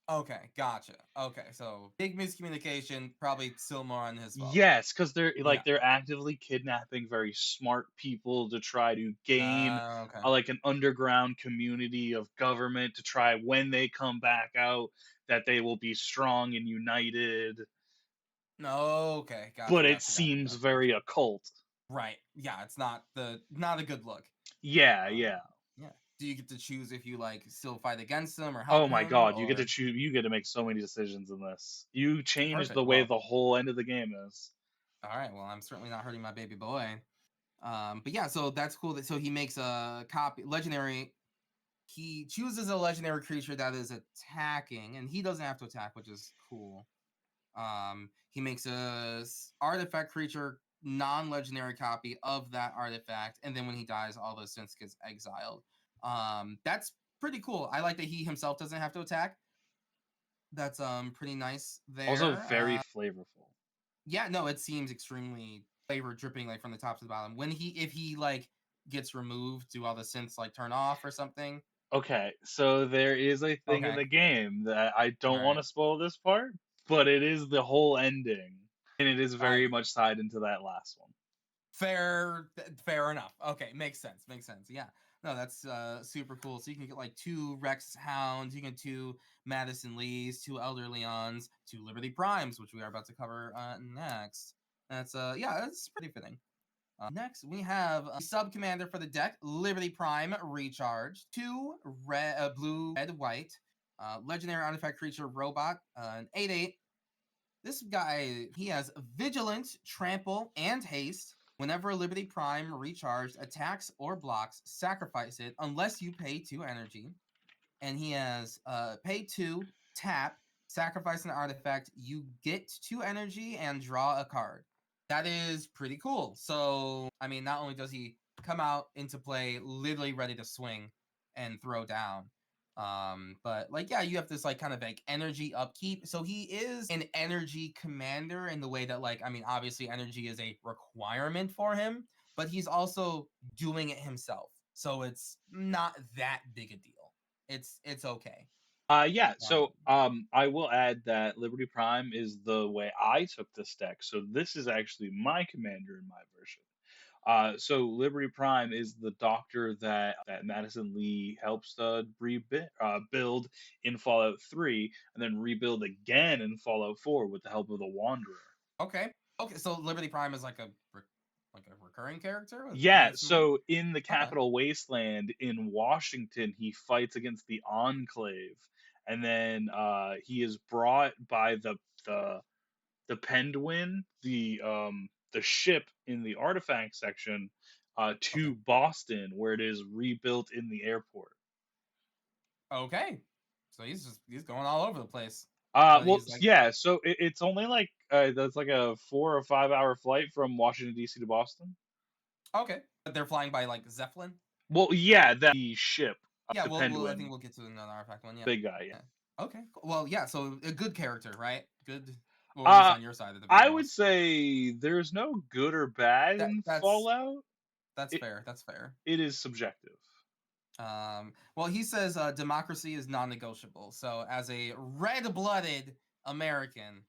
Okay, gotcha. Okay, so big miscommunication, probably still more on his fault. Yes, because they're Yeah. like they're actively kidnapping very smart people to try to gain Okay. like an underground community of government to try when they come back out that they will be strong and united. No, okay. But Gotcha, it gotcha, gotcha, seems gotcha, very gotcha. occult. Right. Yeah, it's not a good look. Yeah, Um, yeah. yeah. Do you get to choose if you like still fight against him or Oh help my him God, you get to or choose. You get to make so many decisions in this. You change the perfect? way Well, the whole end of the game is. all right. Well, I'm certainly not hurting my baby boy. But yeah, so that's cool. So he makes a copy legendary. He chooses a legendary creature that is attacking, and he doesn't have to attack, which is cool. He makes a artifact creature non-legendary copy of that artifact, and then when he dies, all those synths gets exiled. That's pretty cool. I like that he himself doesn't have to attack. That's pretty nice Also there. very flavorful. Yeah, no, it seems extremely flavor dripping like from the top to the bottom. When he if he like gets removed, do all the synths like turn off or something? Okay, so there is a thing in Okay. the game that I All don't want right. to spoil this part, but it is the whole ending, and it is I very much tied into that last one. fair enough. Okay, makes sense. Makes sense. Yeah. No, that's super cool. So you can get like 2 Rex Hounds, you can get 2 Madison Lees, 2 Elder Leons, 2 Liberty Primes, which we are about to cover next. That's yeah, that's pretty fitting. Next, we have sub commander for the deck, Liberty Prime Recharge, 2 blue, red, white, legendary artifact creature robot, an 8/8. This guy, he has Vigilance, Trample, and Haste. Whenever a Liberty Prime recharged attacks or blocks, sacrifice it unless you pay 2 energy. And he has pay 2, tap, sacrifice an artifact, you get 2 energy, and draw a card. That is pretty cool. So, I mean, not only does he come out into play literally ready to swing and throw down, but like, yeah, you have this like kind of like energy upkeep. So he is an energy commander in the way that, like, I mean, obviously energy is a requirement for him, but he's also doing it himself. So it's not that big a deal. It's okay. Yeah, so Um, I will add that Liberty Prime is the way I took this deck. So this is actually my commander in my version. So Liberty Prime is the doctor that Madison Lee helps build in Fallout 3, and then rebuild again in Fallout 4 with the help of the Wanderer. okay, okay. So Liberty Prime is like a recurring character with Yeah, Madison Lee. so in the Okay, Capital Wasteland in Washington, he fights against the Enclave, and then he is brought by the Penguin, the ship in the artifact section, okay, to Boston, where it is rebuilt in the airport. okay. So he's going all over the place, but Well, he's like yeah. So it's only like that's like a 4 or 5 hour flight from Washington D.C. to Boston. okay. But they're flying by like Zeppelin. Well, yeah, that the ship, Yeah, the I think Penguin, we'll get to another artifact one. Yeah. big guy. Yeah. Yeah. Okay. Cool. Well, yeah. So a good character, right? Good, or at least Uh, on your side of the I would videos. say there's no good or bad That in that's Fallout. that's It fair. That's fair. it is subjective. Well, he says democracy is non-negotiable. So, as a red-blooded American,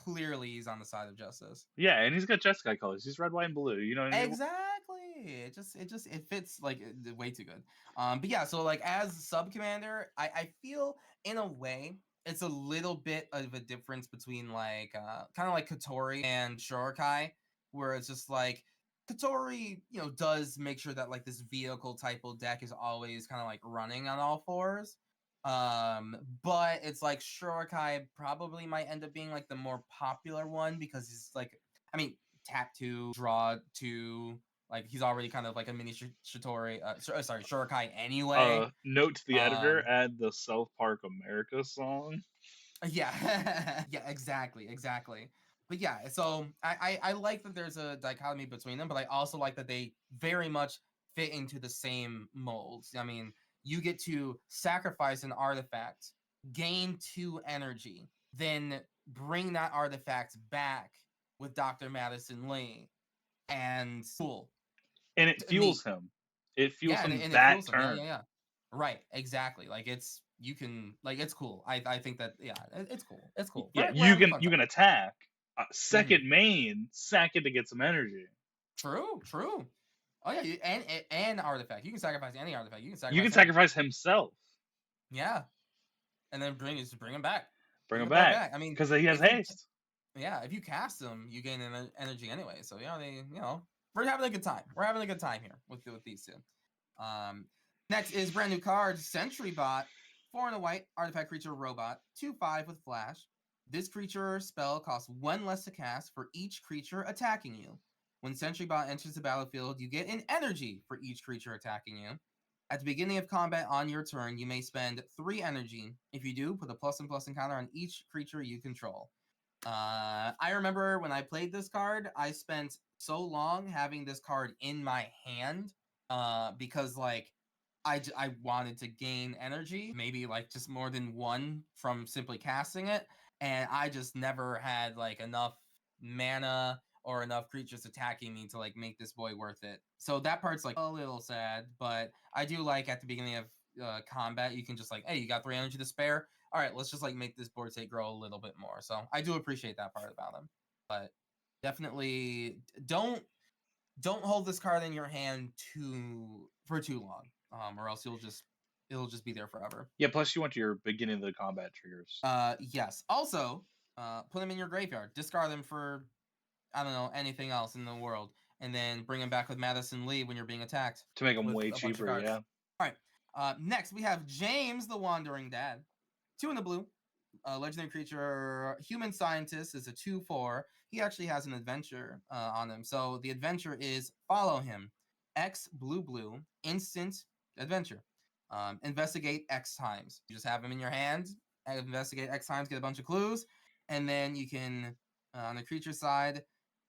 clearly he's on the side of justice. Yeah, and he's got Jet Sky colors. He's red, white, and blue. You know what I mean? Exactly. It fits like way too good. But yeah, so like as sub commander, I feel in a way it's a little bit of a difference between like kind of like Katori and Shorokai, where it's just like Katori, does make sure that like this vehicle type of deck is always kind of like running on all fours. But it's like Shorokai probably might end up being like the more popular one because he's like, I mean, tap 2, draw 2. Like he's already kind of like a mini Shitori, sorry, Shorokai anyway. Note to the editor: Um, add the South Park America song. yeah, yeah, exactly. But yeah, so I like that there's a dichotomy between them, but I also like that they very much fit into the same molds. I mean, you get to sacrifice an artifact, gain 2 energy, then bring that artifact back with Dr. Madison Lee, and cool. And it Neat. fuels him. It fuels Yeah, him and it that fuels them. turn. Yeah. Right, exactly. Like you can like it's cool. I think that yeah, it's cool. It's cool. Yeah, We're having a fun you time. can attack. Hmm. Second main, sack it to get some energy. True. Oh yeah, and artifact. You can sacrifice any artifact. You can You can sacrifice him. sacrifice himself. Yeah, and then bring him back. Bring Bring him the boy back back. I mean, because he has if you haste. yeah, if you cast him, you gain energy anyway. So we're having a good time. We're having a good time here with these two. Next is brand new card, Sentry Bot, 4 and a white, artifact creature robot, 2/5 with flash. This creature spell costs 1 less to cast for each creature attacking you. When Sentry Bot enters the battlefield, you get an energy for each creature attacking you. At the beginning of combat on your turn, you may spend 3 energy. If you do, put a +++ encounter on each creature you control. I remember when I played this card, I spent so long having this card in my hand because like I wanted to gain energy, maybe like just more than one from simply casting it, and I just never had like enough mana or enough creatures attacking me to like make this boy worth it. So that part's like a little sad, but I do like at the beginning of combat, you can just like, hey, you got 3 energy to spare. All right, let's just like make this board state grow a little bit more. So I do appreciate that part about him, but definitely don't hold this card in your hand for too long, or else it'll just be there forever. Yeah, plus you want your beginning of the combat triggers Yes. Also, put them in your graveyard. Discard them for I don't know anything else in the world, and then bring them back with Madison Lee when you're being attacked to make them with way a bunch of cheaper. cards. Yeah. All right. Next we have James the Wandering Dad. 2 in the blue. Legendary creature, human scientist is a 2/4. He actually has an adventure on him. So the adventure is follow him. X blue blue instant adventure. Investigate X times. You just have him in your hand. Investigate X times. Get a bunch of clues, and then you can on the creature side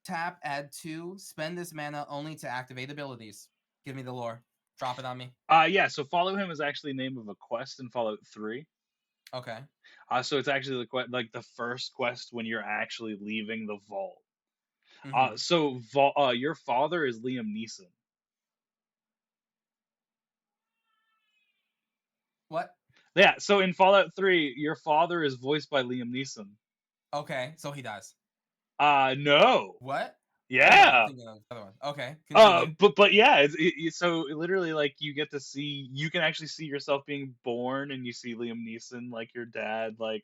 tap add 2. Spend this mana only to activate abilities. Give me the lore. Drop it on me. Yeah. So follow him is actually the name of a quest in Fallout 3. Okay. So it's actually like the first quest when you're actually leaving the vault. Mm-hmm. Your father is Liam Neeson. What? Yeah. So in Fallout 3, your father is voiced by Liam Neeson. Okay, so he dies. No. What? Oh no, I'm Yeah. thinking of the other one. Okay, continue. But yeah, so literally like you get to see, you can actually see yourself being born, and you see Liam Neeson like your dad, like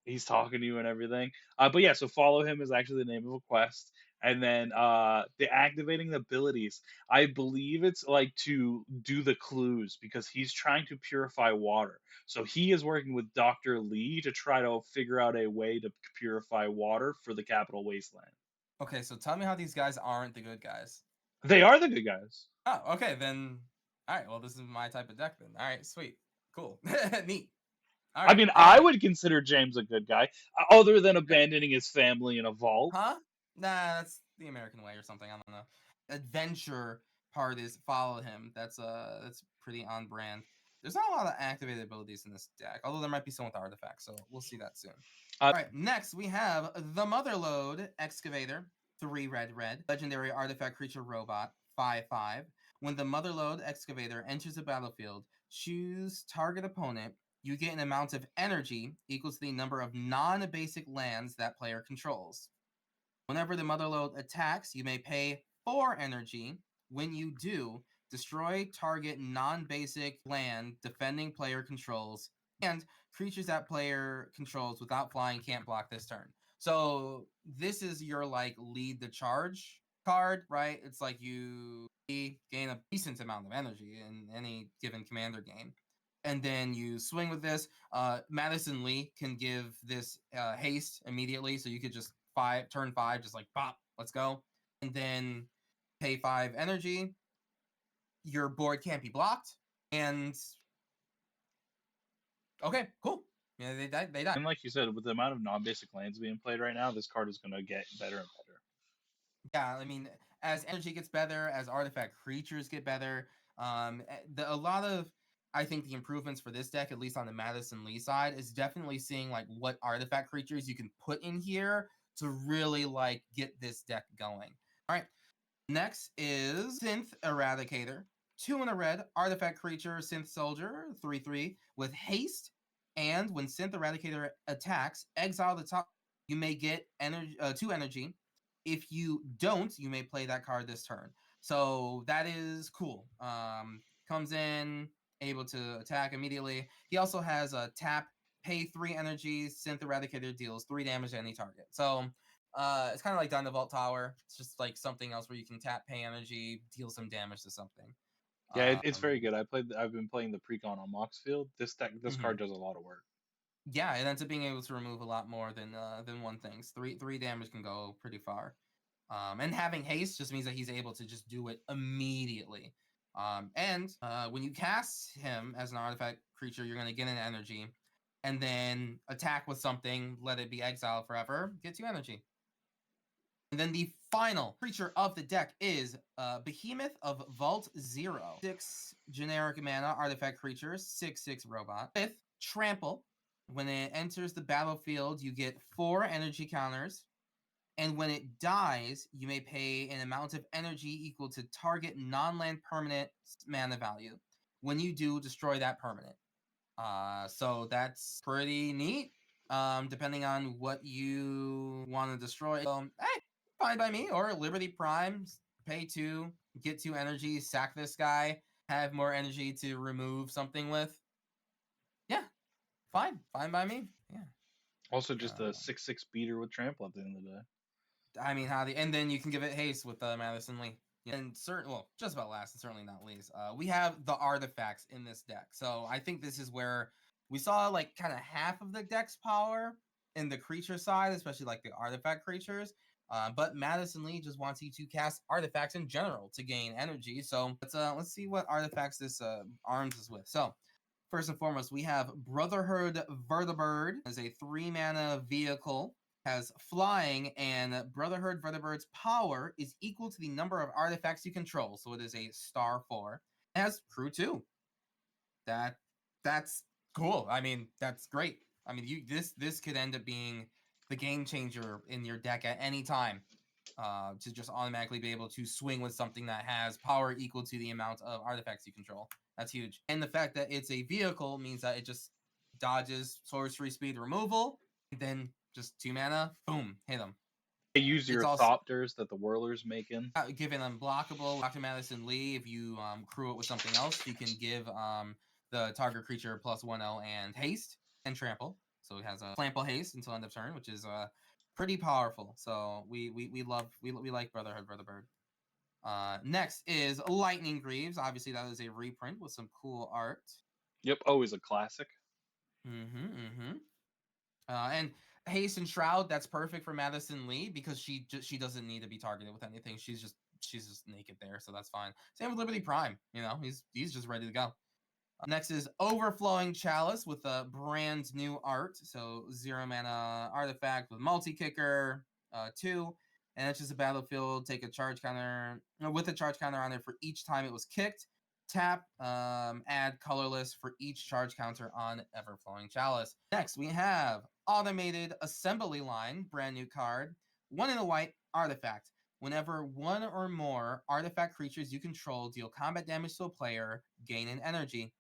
he's talking to you and everything. But yeah, so follow him is actually the name of a quest, and then the activating the abilities. I believe it's like to do the clues because he's trying to purify water. So he is working with Dr. Lee to try to figure out a way to purify water for the Capital Wasteland. Okay, so tell me how these guys aren't the good guys. They are the good guys. Oh, okay, then. All right, well, this is my type of deck then. All right, sweet, cool, neat. All I right, mean, I I got it. would consider James a good guy, other than Okay. abandoning his family in a vault. Huh? Nah, that's the American way or something. I don't know. Adventure part is follow him. That's pretty on brand. There's not a lot of activated abilities in this deck, although there might be some with artifacts, so we'll see that soon. Uh, All right, next we have the Motherlode Excavator, 3 red red, legendary artifact creature robot, 5/5. When the Motherlode Excavator enters the battlefield, choose target opponent. You get an amount of energy equals the number of non-basic lands that player controls. Whenever the Motherlode attacks, you may pay 4 energy. When you do, destroy target non-basic land defending player controls, and creatures that player controls without flying can't block this turn. So this is your like lead the charge card, right? It's like you gain a decent amount of energy in any given commander game. And then you swing with this. Madison Lee can give this haste immediately, so you could just turn 5, just like pop, let's go, and then pay 5 energy. Your board can't be blocked, and okay, cool. Yeah, they die. They die. and like you said, with the amount of non-basic lands being played right now, this card is going to get better and better. Yeah, I mean, as energy gets better, as artifact creatures get better, a lot of I think the improvements for this deck, at least on the Madison Lee side, is definitely seeing like what artifact creatures you can put in here to really like get this deck going. All right, next is Synth Eradicator. 2 in a red, artifact creature, Synth Soldier, 3/3, with haste. And when Synth Eradicator attacks, exile the top. You may get 2 energy. If you don't, you may play that card this turn. So that is cool. Comes in, able to attack immediately. He also has a tap, pay 3 energy, Synth Eradicator deals 3 damage to any target. So it's kind of like Down the Vault Tower. It's just like something else where you can tap, pay energy, deal some damage to something. Yeah, it's very good. I've been playing the precon on Moxfield. This Mhm. card does a lot of work. Yeah, it ends up being able to remove a lot more than one thing. Three damage can go pretty far. And having haste just means that he's able to just do it immediately. And when you cast him as an artifact creature, you're going to get an energy, and then attack with something, let it be exiled forever, gets you energy. And then the final creature of the deck is Behemoth of Vault 0. 6 generic mana artifact creature, 6/6 robot with Trample. When it enters the battlefield, you get 4 energy counters. And when it dies, you may pay an amount of energy equal to target non-land permanent mana value. When you do, destroy that permanent. So that's pretty neat. Depending on what you want to destroy. Hey, fine by me. Or Liberty Prime, pay 2, get 2 energy, sack this guy, have more energy to remove something with. Yeah, fine by me. Yeah. Also, just a 6/6 beater with trample at the end of the day. I mean, and then you can give it haste with Madison Lee. And just about last and certainly not least, we have the artifacts in this deck. So I think this is where we saw like kind of half of the deck's power in the creature side, especially like the artifact creatures. But Madison Lee just wants you to cast artifacts in general to gain energy. So let's see what artifacts this arms us with. So first and foremost, we have Brotherhood Vertibird as a 3 mana vehicle, has flying, and Brotherhood Vertibird's power is equal to the number of artifacts you control. So it is a star 4. It has crew 2. That's cool. I mean, that's great. I mean, this could end up being the game changer in your deck at any time. To just automatically be able to swing with something that has power equal to the amount of artifacts you control. That's huge. And the fact that it's a vehicle means that it just dodges sorcery speed removal, and then just 2 mana, boom, hit them. They use It's your also Thopters that the Whirler's making. given unblockable. Dr. Madison Lee, if you crew it with something else, you can give the target creature +1/0 and haste and trample. So it has a trample haste until end of turn, which is pretty powerful. So we like Brotherhood Vertibird. Next is Lightning Greaves. Obviously, that is a reprint with some cool art. Yep, always a classic. And Haste and Shroud, that's perfect for Madison Lee because she doesn't need to be targeted with anything. She's just naked there, so that's fine. Same with Liberty Prime. You know, he's just ready to go. Next is Overflowing Chalice with a brand new art. So 0 mana artifact with multi-kicker, 2. And it's just a battlefield. Take a charge counter, with a charge counter on it for each time it was kicked. Tap, add colorless for each charge counter on Everflowing Chalice. Next, we have Automated Assembly Line, brand new card. 1 in a white artifact. Whenever 1 or more artifact creatures you control deal combat damage to a player, gain an energy.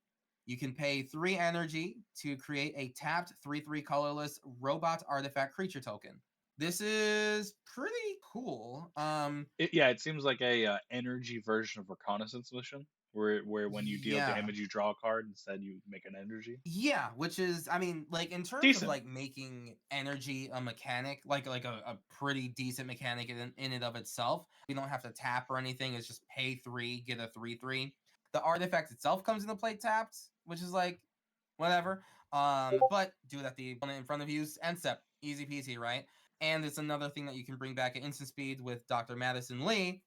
You can pay 3 energy to create a tapped 3/3 colorless robot artifact creature token. This is pretty cool. It seems like a energy version of Reconnaissance Mission, where when you deal Yeah. damage, you draw a card. Instead, you make an energy. Yeah, which is, I mean, like in terms of Decent. like making energy a mechanic, like a pretty decent mechanic in and of itself. We don't have to tap or anything. It's just pay 3, get a 3/3. The artifact itself comes into play tapped, which is like whatever. But do it at the opponent in front of you, end step, easy peasy, right? And it's another thing that you can bring back at instant speed with Dr. Madison Lee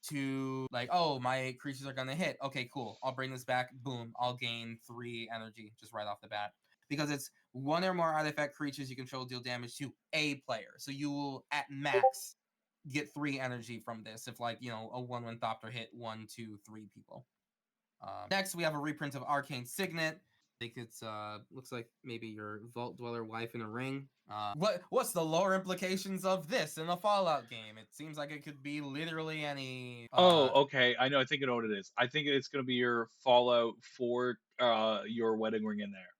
to like, oh, my creatures are gonna hit. Okay, cool. I'll bring this back. Boom. I'll gain 3 energy just right off the bat. Because it's 1 or more artifact creatures you control deal damage to a player. So you will at max get 3 energy from this if like, a 1/1 Thopter hit 1, 2, 3 people. Next we have a reprint of Arcane Signet. I think it's looks like maybe your Vault Dweller wife in a ring. What's the lore implications of this in a Fallout game? It seems like it could be literally any. Oh, okay. I know. I think I know what it is. I think it's going to be your Fallout 4, your wedding ring in there.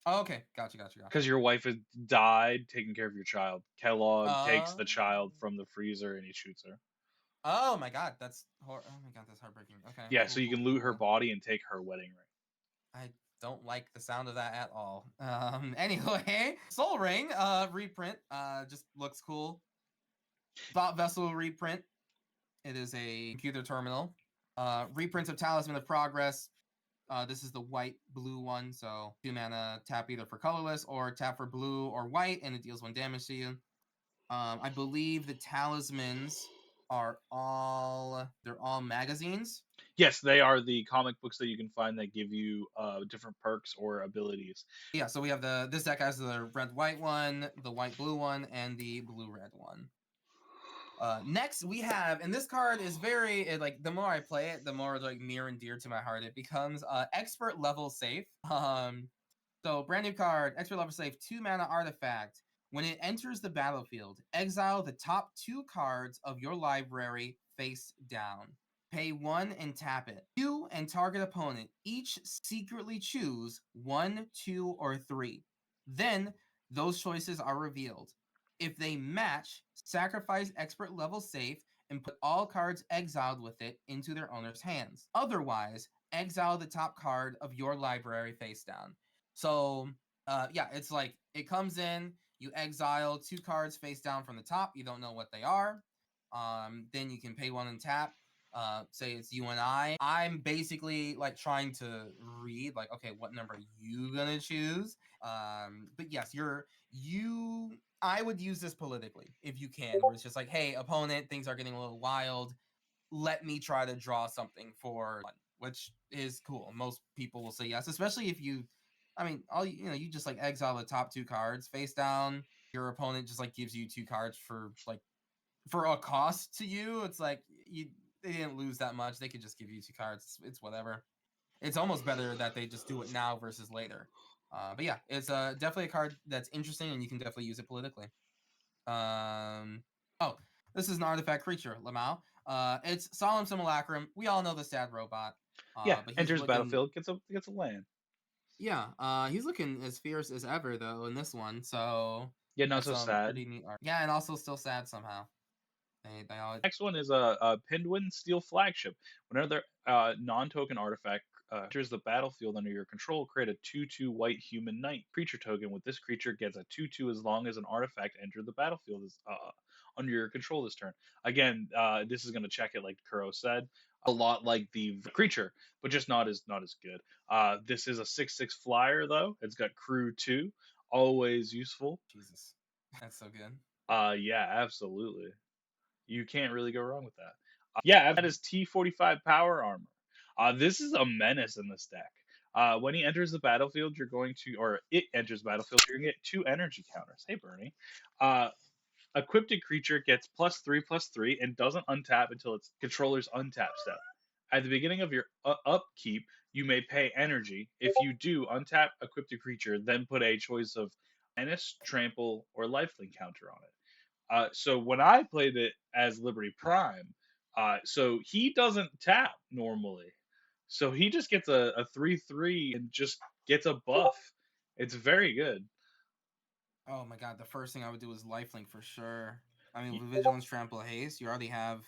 Oh, okay, gotcha. Because your wife has died taking care of your child. Kellogg takes Uh, the child from the freezer and he shoots her. oh my god, that's heartbreaking. Okay, Yeah, so you can loot her cool. body and take her wedding ring. I don't like the sound of that at all. Anyway, Soul Ring reprint just looks cool. Thought Vessel reprint. It is a computer terminal. Reprint of Talisman of Progress. This is the white blue one, so 2 mana, tap either for colorless or tap for blue or white, and it deals 1 damage to you. I believe the talismans are all magazines. Yes, they are the comic books that you can find that give you different perks or abilities. Yeah, so we have this deck has the red white one, the white blue one, and the blue red one. Next we have, and this card is like the more I play it, the more like near and dear to my heart it becomes. Expert level safe. So brand new card, expert level safe, 2 mana artifact. When it enters the battlefield, exile the top 2 cards of your library face down. Pay 1 and tap it. You and target opponent each secretly choose 1, 2, or 3. Then those choices are revealed. If they match, sacrifice expert level safe and put all cards exiled with it into their owner's hands. Otherwise, exile the top card of your library face down. So, yeah, it's like it comes in, you exile 2 cards face down from the top. You don't know what they are. Then you can pay 1 and tap. Say it's you and I'm basically like trying to read like, okay, what number are you gonna choose? But yes, you I would use this politically if you can, where it's just like, hey, opponent, things are getting a little wild. Let me try to draw something for one, which is cool. Most people will say yes, especially if you, I mean, you just like exile the top 2 cards face down. Your opponent just like gives you 2 cards for a cost to you. It's like they didn't lose that much. They could just give you 2 cards. It's whatever. It's almost better that they just do it now versus later. But yeah, it's definitely a card that's interesting, and you can definitely use it politically. Oh, this is an artifact creature, Lamau. It's Solemn Simulacrum. We all know the sad robot. Yeah, But he's enters looking, battlefield, gets a land. yeah. He's looking as fierce as ever though in this one. So Yeah, not that's so sad. pretty neat art. Yeah, and also still sad somehow. They all. Next one is a Penguin Steel Flagship. Whenever non-token artifact enters the battlefield under your control, create a 2/2 white human knight creature token. With this creature gets a 2/2 as long as an artifact entered the battlefield is under your control this turn. Again, this is going to check it like Kuro said, a lot like the creature, but just not as good. This is a 6/6 flyer though. It's got crew 2, always useful. Jesus, that's so good. Yeah, absolutely. You can't really go wrong with that. Yeah, that is T45 power armor. This is a menace in this deck. When he enters the battlefield, you're going to, or it enters the battlefield, you're going to get 2 energy counters. Hey, Bernie. Uh, Equipped creature gets +3/+3 and doesn't untap until its controller's untap step. At the beginning of your upkeep, you may pay energy. If you do, untap equipped creature, then put a choice of menace, trample, or lifelink counter on it. So when I played it as Liberty Prime, so he doesn't tap normally. So he just gets a 3/3 and just gets a buff. It's very good. Oh my god, the first thing I would do is lifelink for sure. I mean, Y- with Vigilance, Trample, Haste, you already have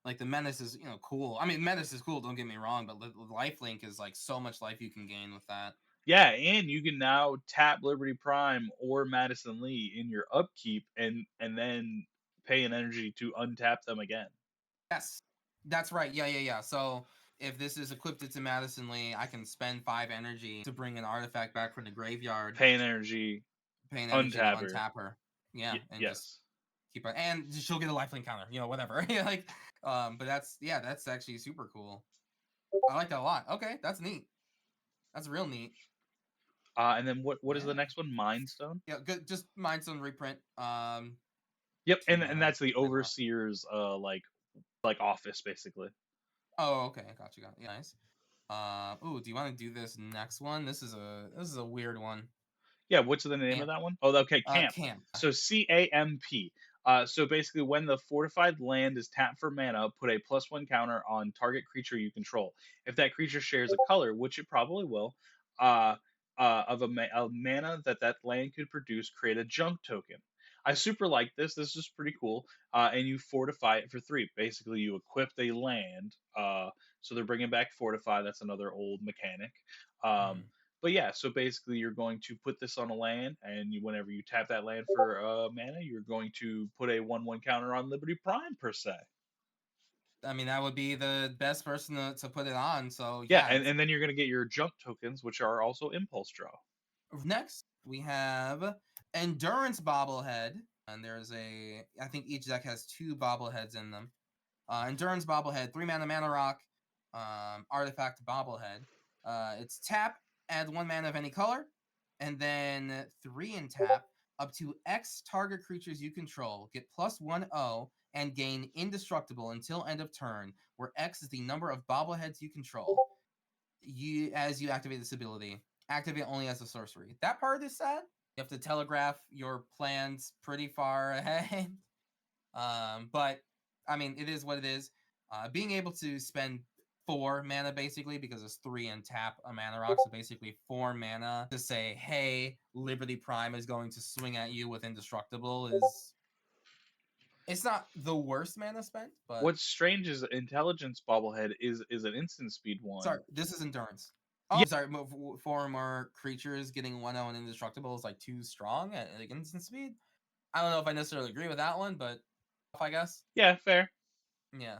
like the Menace is cool. I mean, Menace is cool. Don't get me wrong, but lifelink is like so much life you can gain with that. Yeah, and you can now tap Liberty Prime or Madison Lee in your upkeep and then pay an energy to untap them again. Yes, that's right. Yeah, yeah, yeah. So if this is equipped to Madison Lee, I can spend 5 energy to bring an artifact back from the graveyard, Pay an energy, paying energy to untap her. untap her. Yeah, and just Yes. keep her, and she'll get a lifelink counter. Whatever. Like, but that's actually super cool. I like that a lot. Okay, that's neat. That's real neat. And then what is the Yeah. next one? Mind Stone. Yeah, good. Just Mindstone reprint. Yep, Two and mana. that's the overseer's like office basically. Oh, okay. I got you. Yeah, nice. Ooh, do you want to do this next one? This is a weird one. Yeah, what's the name of Camp. that one? Oh, okay, camp. Camp. So CAMP. So basically, when the fortified land is tapped for mana, put a +1 counter on target creature you control. If that creature shares a color, which it probably will, uh, of a mana that land could produce, create a junk token. I super like this. This is pretty cool. And you fortify it for 3. Basically, you equip a land. So they're bringing back fortify. That's another old mechanic. Um, Hmm. but yeah, so basically you're going to put this on a land, and whenever you tap that land for mana, you're going to put a 1/1 counter on Liberty Prime per se. I mean, that would be the best person to put it on. So Yeah, yeah, and, it's and then you're going to get your junk tokens, which are also impulse draw. next we have Endurance Bobblehead, and there's I think each deck has 2 bobbleheads in them. Endurance Bobblehead, 3 mana rock, artifact Bobblehead. It's tap, add 1 mana of any color, and then 3 in tap. Up to X target creatures you control get +1/0 and gain indestructible until end of turn, where X is the number of bobbleheads you control. As you activate this ability, activate only as a sorcery. That part is sad. You have to telegraph your plans pretty far ahead. But I mean, it is what it is. Being able to spend 4 mana basically, because it's 3 and tap a mana rock, so basically 4 mana to say, hey, Liberty Prime is going to swing at you with indestructible is, it's not the worst mana spent, but What's strange is intelligence bobblehead is an instant speed sorry, one. this is endurance. Yeah, Oh, sorry, 4 more creatures getting 1/0 and indestructible is like too strong at like instant speed. I don't know if I necessarily agree with that one, but I guess. yeah, fair. Yeah,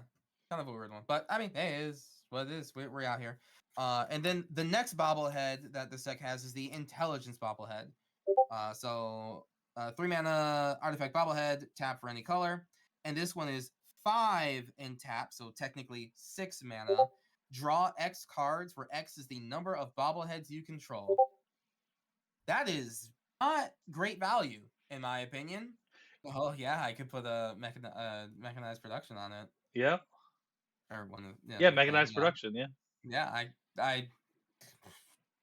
kind of a weird one, but I mean, hey, it is what it is. We're out here. And then the next bobblehead that this deck has is the Intelligence bobblehead. So 3 mana artifact bobblehead, tap for any color, and this one is 5 in tap, so technically 6 mana. Draw X cards, where X is the number of bobbleheads you control. That is not great value, in my opinion. Oh yeah, I could put a mechanized production on it, Yeah, or one of yeah, the thing. mechanized Yeah, production. Yeah, yeah. I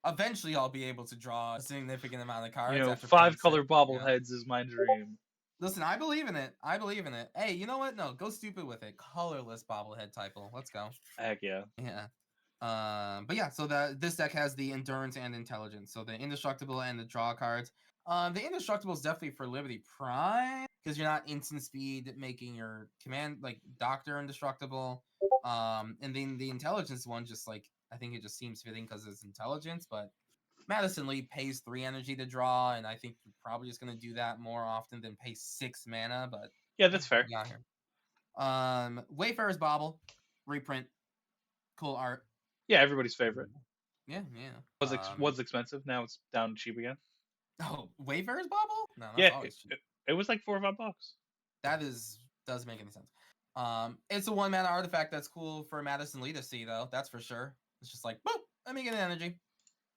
eventually I'll be able to draw a significant amount of you cards know, after playing five six. color bobbleheads is my dream. Listen, I believe in it. I believe in it. Hey, you know what? No, go stupid with it. Colorless bobblehead typo. Let's go. Heck yeah. Yeah. But yeah, so this deck has the endurance and intelligence. So the indestructible and the draw cards. The indestructible is definitely for Liberty Prime because you're not instant speed making your command like Doctor indestructible. And then the intelligence one just like I think it just seems fitting because it's intelligence, but Madison Lee pays 3 energy to draw, and I think you're probably just gonna do that more often than pay 6 mana. But Yeah, yeah, that's fair. we got here. Wayfarer's Bauble, reprint, cool art. Yeah, everybody's favorite. Yeah, yeah. Was expensive. Now it's down cheap again. Oh, Wayfarer's Bauble? No, that's Yeah, always cheap. it was like $4 or $5. That doesn't make any sense. It's a 1 mana artifact that's cool for Madison Lee to see, though. That's for sure. It's just like, boop, let me get an energy.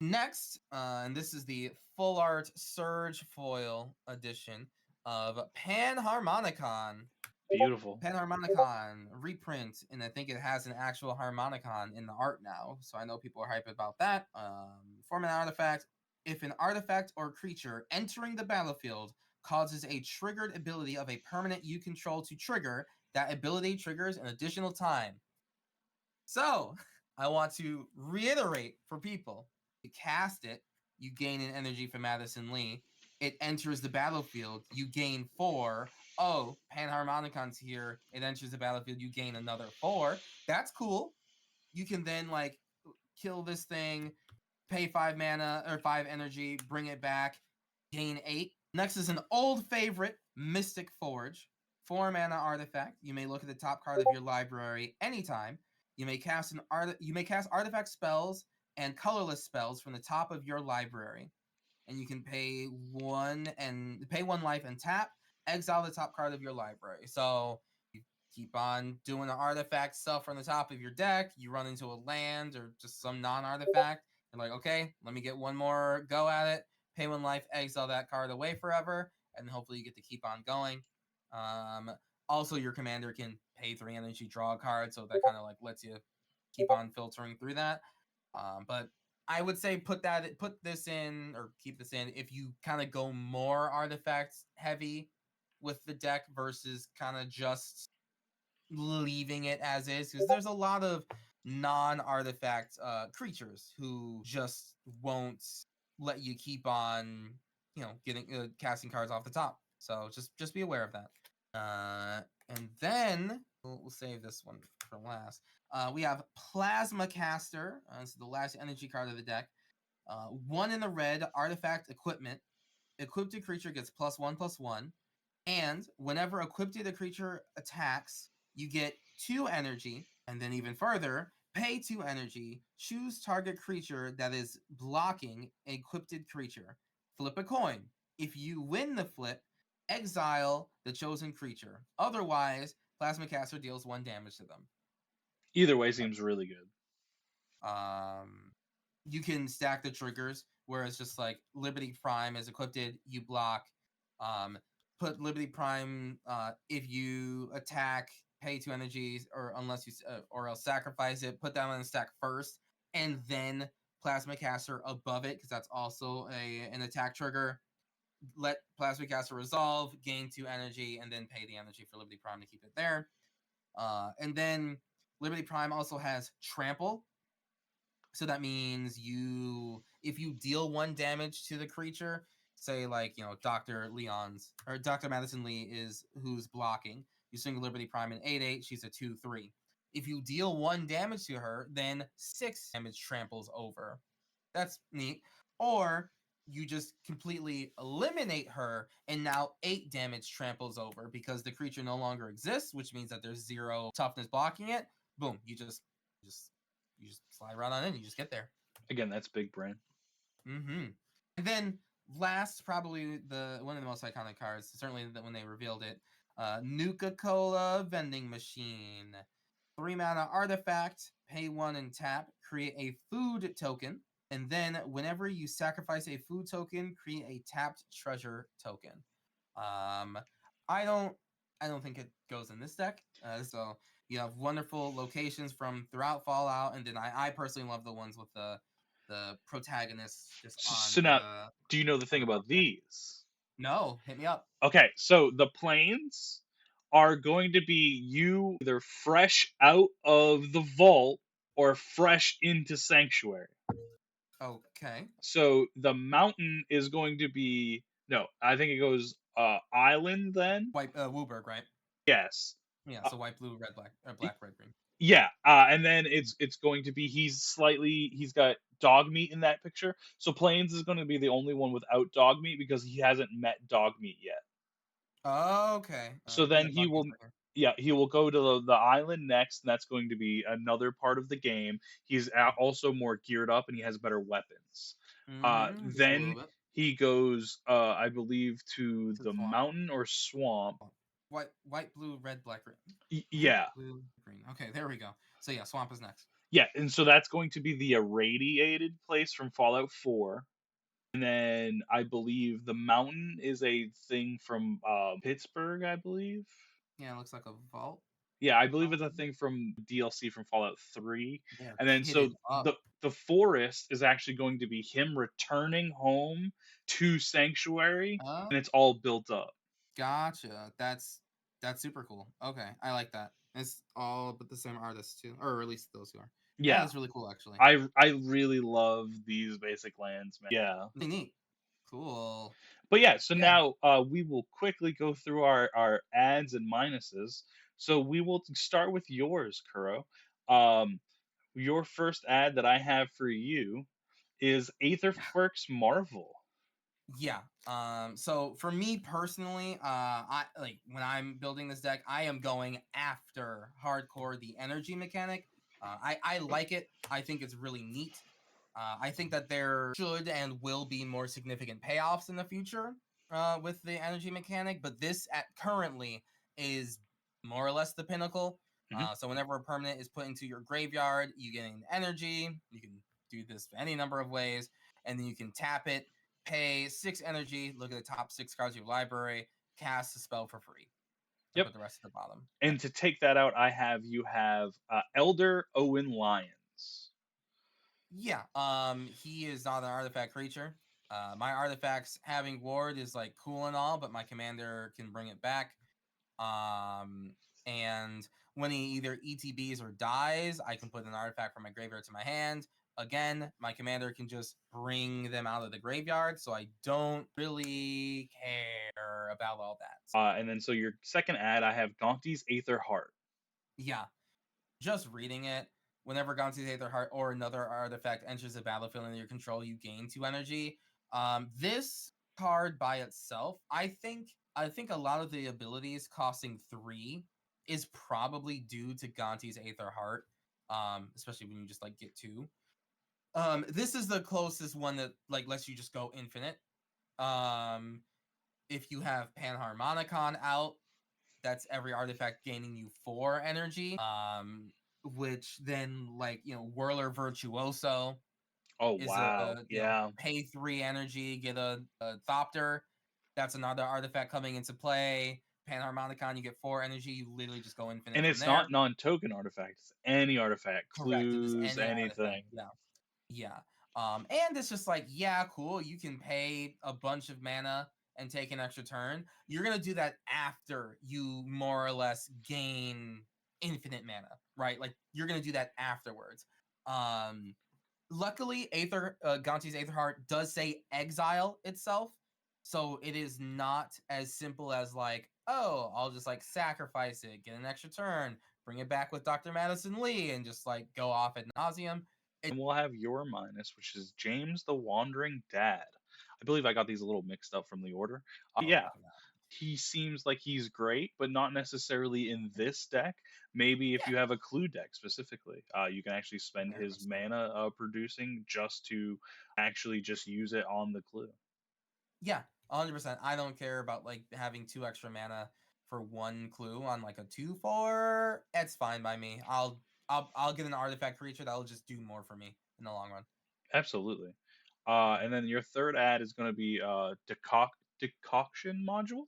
Next, and this is the full art Surge foil edition of Panharmonicon. Beautiful. Panharmonicon reprint, and I think it has an actual Harmonicon in the art now, so I know people are hyped about that. Form an artifact. If an artifact or creature entering the battlefield causes a triggered ability of a permanent you control to trigger, that ability triggers an additional time. So, I want to reiterate for people: you cast it, you gain an energy from Madison Lee. It enters the battlefield, you gain 4. Oh, Panharmonicon's here. It enters the battlefield, you gain another 4. That's cool. You can then like kill this thing, pay 5 mana or 5 energy, bring it back, gain 8. Next is an old favorite, Mystic Forge. 4 mana artifact. You may look at the top card of your library anytime. You may cast artifact spells and colorless spells from the top of your library. And you can pay 1 life and tap, exile the top card of your library. So you keep on doing the artifact stuff from the top of your deck. You run into a land or just some non-artifact. You're like, okay, let me get one more go at it. Pay 1 life, exile that card away forever, and hopefully you get to keep on going. Um, Also, your commander can pay 3 energy, draw a card, so that kind of like lets you keep on filtering through that. But I would say put this in or keep this in if you kind of go more artifacts heavy with the deck versus kind of just leaving it as is, because there's a lot of non-artifact creatures who just won't let you keep on getting casting cards off the top. So just be aware of that. And then we'll save this one for last. We have Plasma Caster. This is the last energy card of the deck. 1 in the red, artifact equipment. Equipped creature gets +1/+1. And whenever equipped creature attacks, you get 2 energy. And then even further, pay 2 energy. Choose target creature that is blocking equipped creature. Flip a coin. If you win the flip, exile the chosen creature. Otherwise, Plasma Caster deals 1 damage to them. Either way seems really good. You can stack the triggers, whereas just like Liberty Prime is equipped, you block. put Liberty Prime. If you attack, pay 2 energies, or unless you or else sacrifice it. Put that on the stack first, and then Plasma Caster above it, because that's also an attack trigger. Let Plasma Caster resolve, gain 2 energy, and then pay the energy for Liberty Prime to keep it there. And then Liberty Prime also has Trample. So that means if you deal 1 damage to the creature, say like Dr. Leon's or Dr. Madison Lee is who's blocking, you swing Liberty Prime in 8/8, she's a 2/3. If you deal 1 damage to her, then 6 damage tramples over. That's neat. Or you just completely eliminate her, and now 8 damage tramples over because the creature no longer exists, which means that there's 0 toughness blocking it. Boom, just you just slide right on in. You just get there. Again, that's big brain. Mm-hmm. And then last, probably one of the most iconic cards, certainly when they revealed it, Nuka-Cola Vending Machine. 3 mana artifact, pay 1 and tap, create a food token, and then whenever you sacrifice a food token, create a tapped treasure token. Um, I don't think it goes in this deck. So you have wonderful locations from throughout Fallout, and then I personally love the ones with the protagonists just So now, do you know the on thing the about roster. these? No, hit me up. Okay, so the planes are going to be you either fresh out of the vault or fresh into sanctuary. Okay. So the mountain is going to be no, I think it goes island then. White Wooburg, right? Yes. Yeah, Uh, so white, blue, red, black, y- black, red, green. yeah, and then it's going to be he's got dog meat in that picture. So plains is going to be the only one without dog meat because he hasn't met dog meat yet. Okay. So Yeah, then he Buggy's will, right here. yeah, he will go to the island next, and that's going to be another part of the game. He's also more geared up, and he has better weapons. Mm-hmm. Just a Then little bit. he goes, I believe, to To the the swamp. mountain or swamp. White, blue, red, black, green. Red, Yeah, blue, green. Okay, there we go. So yeah, swamp is next. yeah, and so that's going to be the irradiated place from Fallout 4. And then I believe the mountain is a thing from Pittsburgh, I believe. Yeah, it looks like a vault. Yeah, I believe it's a Probably. thing from DLC from Fallout 3. They are And then so kitted up. the forest is actually going to be him returning home to Sanctuary, Uh, and it's all built up. gotcha. That's super cool. Okay, I like that. It's all but the same artist too, or at least those who are. Yeah, Yeah. that's really cool actually. I really love these basic lands, man. Yeah. Really neat. Cool. But yeah, so Yeah. now we will quickly go through our ads and minuses. So we will start with yours, Kuro. Um, your first ad that I have for you is Aetherworks Marvel. Yeah. So for me personally, I like when I'm building this deck, I am going after hardcore the energy mechanic. I like it. I think it's really neat. I think that there should and will be more significant payoffs in the future with the energy mechanic, but this at currently is more or less the pinnacle. Hmm. So whenever a permanent is put into your graveyard, you gain energy. You can do this any number of ways, and then you can tap it, pay 6 energy, look at the top 6 cards of your library, cast a spell for free, and Yep. put the rest at the bottom. Yep. And to take that out, you have Elder Owen Lyons. Yeah. He is not an artifact creature. My artifacts having ward is like cool and all, but my commander can bring it back. Um, and when he either ETBs or dies, I can put an artifact from my graveyard to my hand. Again, my commander can just bring them out of the graveyard, so I don't really care about all that. And then so your second ad, I have Gonti's Aether Heart. Yeah, just reading it. Whenever Gonti's Aether Heart or another artifact enters the battlefield under your control, you gain 2 energy. This card by itself, I think a lot of the abilities costing 3 is probably due to Gonti's Aether Heart. Especially when you just like get 2. This is the closest one that like lets you just go infinite. Um, if you have Panharmonicon out, that's every artifact gaining you 4 energy. Which then like Whirler Virtuoso Oh is a wow, yeah. pay 3 energy, get a Thopter. That's another artifact coming into play. Panharmonicon, you get 4 energy. You literally just go infinite And from it's there. not non-token artifacts. Any artifact, Correct. It is clues, any artifact. anything. Yeah. Yeah. And it's just like, yeah, cool. You can pay a bunch of mana and take an extra turn. You're gonna do that after you more or less gain infinite mana, right? Like you're gonna do that afterwards. Um, Luckily, Gonti's Aether Heart does say exile itself, so it is not as simple as like, oh, I'll just like sacrifice it, get an extra turn, bring it back with Dr. Madison Lee, and just like go off ad nauseum. And we'll have your minus, which is James the Wandering Dad. I believe I got these a little mixed up from the order. Oh, Yeah, he seems like he's great, but not necessarily in this deck. Maybe if yeah, you have a clue deck specifically, you can actually spend very his much so. mana producing just to actually just use it on the clue. Yeah, 100%. I don't care about like having 2 extra mana for 1 clue on like a 2/4. It's fine by me. I'll get an artifact creature that'll just do more for me in the long run. Absolutely. Mhm. And then your third ad is going to be decoction module.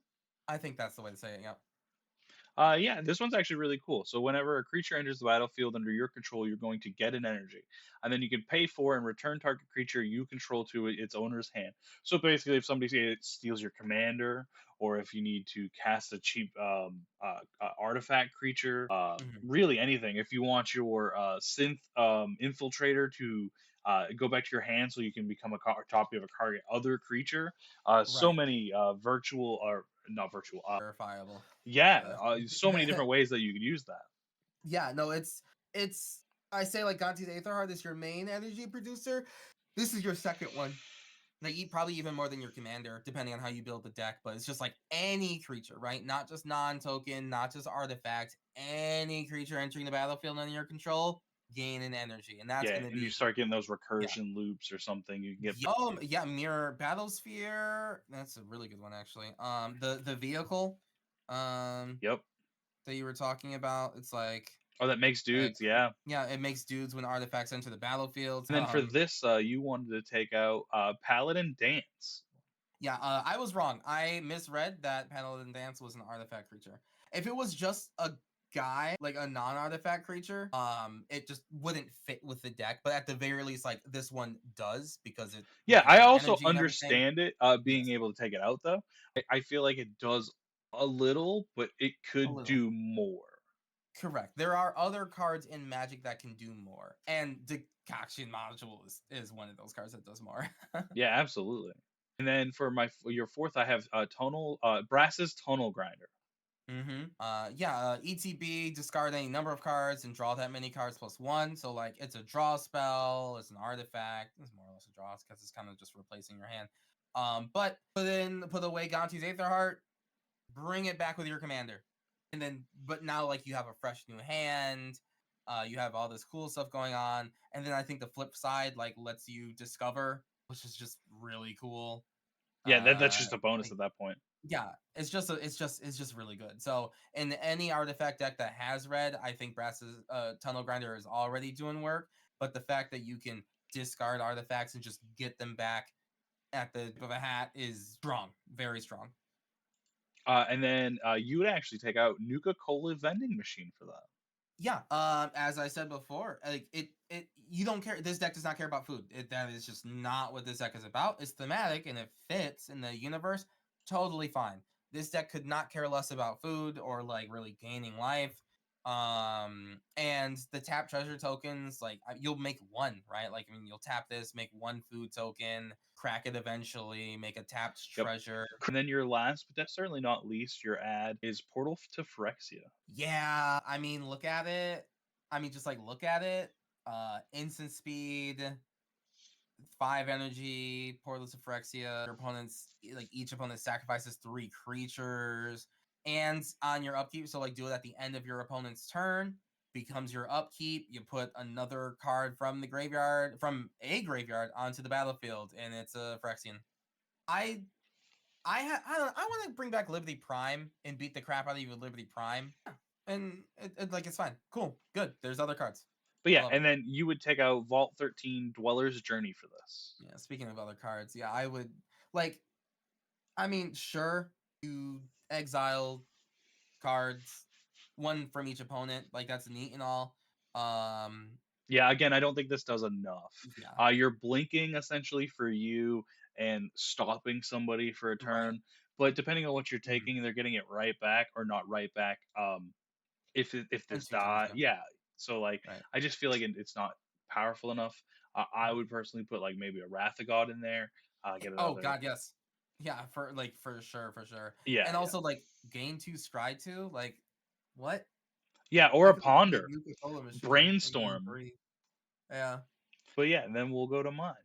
I think that's the way to say it. Yeah. Yeah, this one's actually really cool. So whenever a creature enters the battlefield under your control, you're going to get an energy, and then you can pay for and return target creature you control to its owner's hand. So basically, if somebody steals your commander, or if you need to cast a cheap artifact creature, Mhm. really anything. If you want your synth infiltrator to go back to your hand so you can become a copy of a target other creature. So Right. many virtual or not virtual. Verifiable. Yeah, Uh, so many different ways that you could use that. yeah. No, it's. I say like Gonti's Aetherheart is your main energy producer. This is your second one. They eat probably even more than your commander, depending on how you build the deck. But it's just like any creature, right? Not just non-token, not just artifact. Any creature entering the battlefield under your control, gain an energy, and that's Yeah, going to and you be start getting those yeah. recursion loops or something. You can get Yeah, Mirror Battlesphere. That's a really good one, actually. The vehicle, um, yep. that you were talking about. It's Oh, that makes like dudes. Yeah. yeah, it makes dudes when artifacts enter the battlefield. And then for this, you wanted to take out Paladin Dance. Yeah, I was wrong. I misread that Paladin Dance was an artifact creature. If it was just a guy, like a non-artifact creature, it just wouldn't fit with the deck. But at the very least, like this one does because it Yeah, like you I gain also energy and everything. understand it being Yes, able to take it out though. I feel like it does a little, but it a could little. do more. Correct. There are other cards in Magic that can do more, and Decoction Module is one of those cards that does more. Yeah, absolutely. And then for your fourth, I have tonal Brass's Tonal Grinder. Yeah, ETB, discard any number of cards and draw that many cards +1. So, like, it's a draw spell, it's an artifact. It's more or less a draw because it's kind of just replacing your hand. But put away Gonti's Aether Heart, bring it back with your commander. And then, but now, like, you have a fresh new hand. You have all this cool stuff going on. And then I think the flip side, like, lets you discover, which is just really cool. Yeah, that's Uh, just a bonus like, at that point. yeah, it's just really good. So in any artifact deck that has red, I think Brass's Tunnel Grinder is already doing work. But the fact that you can discard artifacts and just get them back at the tip of a hat is strong, very strong. And then you would actually take out Nuka Cola vending machine for that. Yeah, as I said before, like it you don't care. This deck does not care about food. That is just not what this deck is about. It's thematic and it fits in the universe. Totally fine. This deck could not care less about food or like really gaining life. And the tap treasure tokens, like you'll make one, right? Like I mean, you'll tap this, make one food token, crack it eventually, make a tapped Yep. treasure. And then your last, but that's certainly not least, your ad is Portal to Phyrexia. Yeah, I mean, look at it. I mean, just like look at it. Instant speed, 5 energy, Portals of Phyrexia. Your opponents, like each opponent sacrifices 3 creatures, and on your upkeep, so like do it at the end of your opponent's turn. Becomes your upkeep. You put another card from a graveyard, onto the battlefield, and it's a Phyrexian. I I don't. I want to bring back Liberty Prime and beat the crap out of you with Liberty Prime. Yeah. And like it's fine, cool, good. There's other cards. But I yeah, love it. and then you would take out Vault 13 Dweller's Journey for this. Yeah. Speaking of other cards, yeah, I would like. I mean, sure, you exile cards, one from each opponent. Like that's neat and all. Um, Yeah, again, I don't think this does enough. yeah, You're blinking essentially for you and stopping somebody for a right. turn, but depending on what you're Mhm. taking, they're getting it right back or not right back. If In this two turns, die, yeah, yeah. So like, right. I just feel like it's not powerful enough. I Mhm. would personally put like maybe a Wrath of God in there. Get Oh another, God, yes, yeah, for like for sure, for sure, yeah, and yeah, also like gain two, scry two, like what? yeah, or You a could like Ponder, nuke a solar machine and gain Brainstorm. three. Yeah. But yeah, and then we'll go to mine.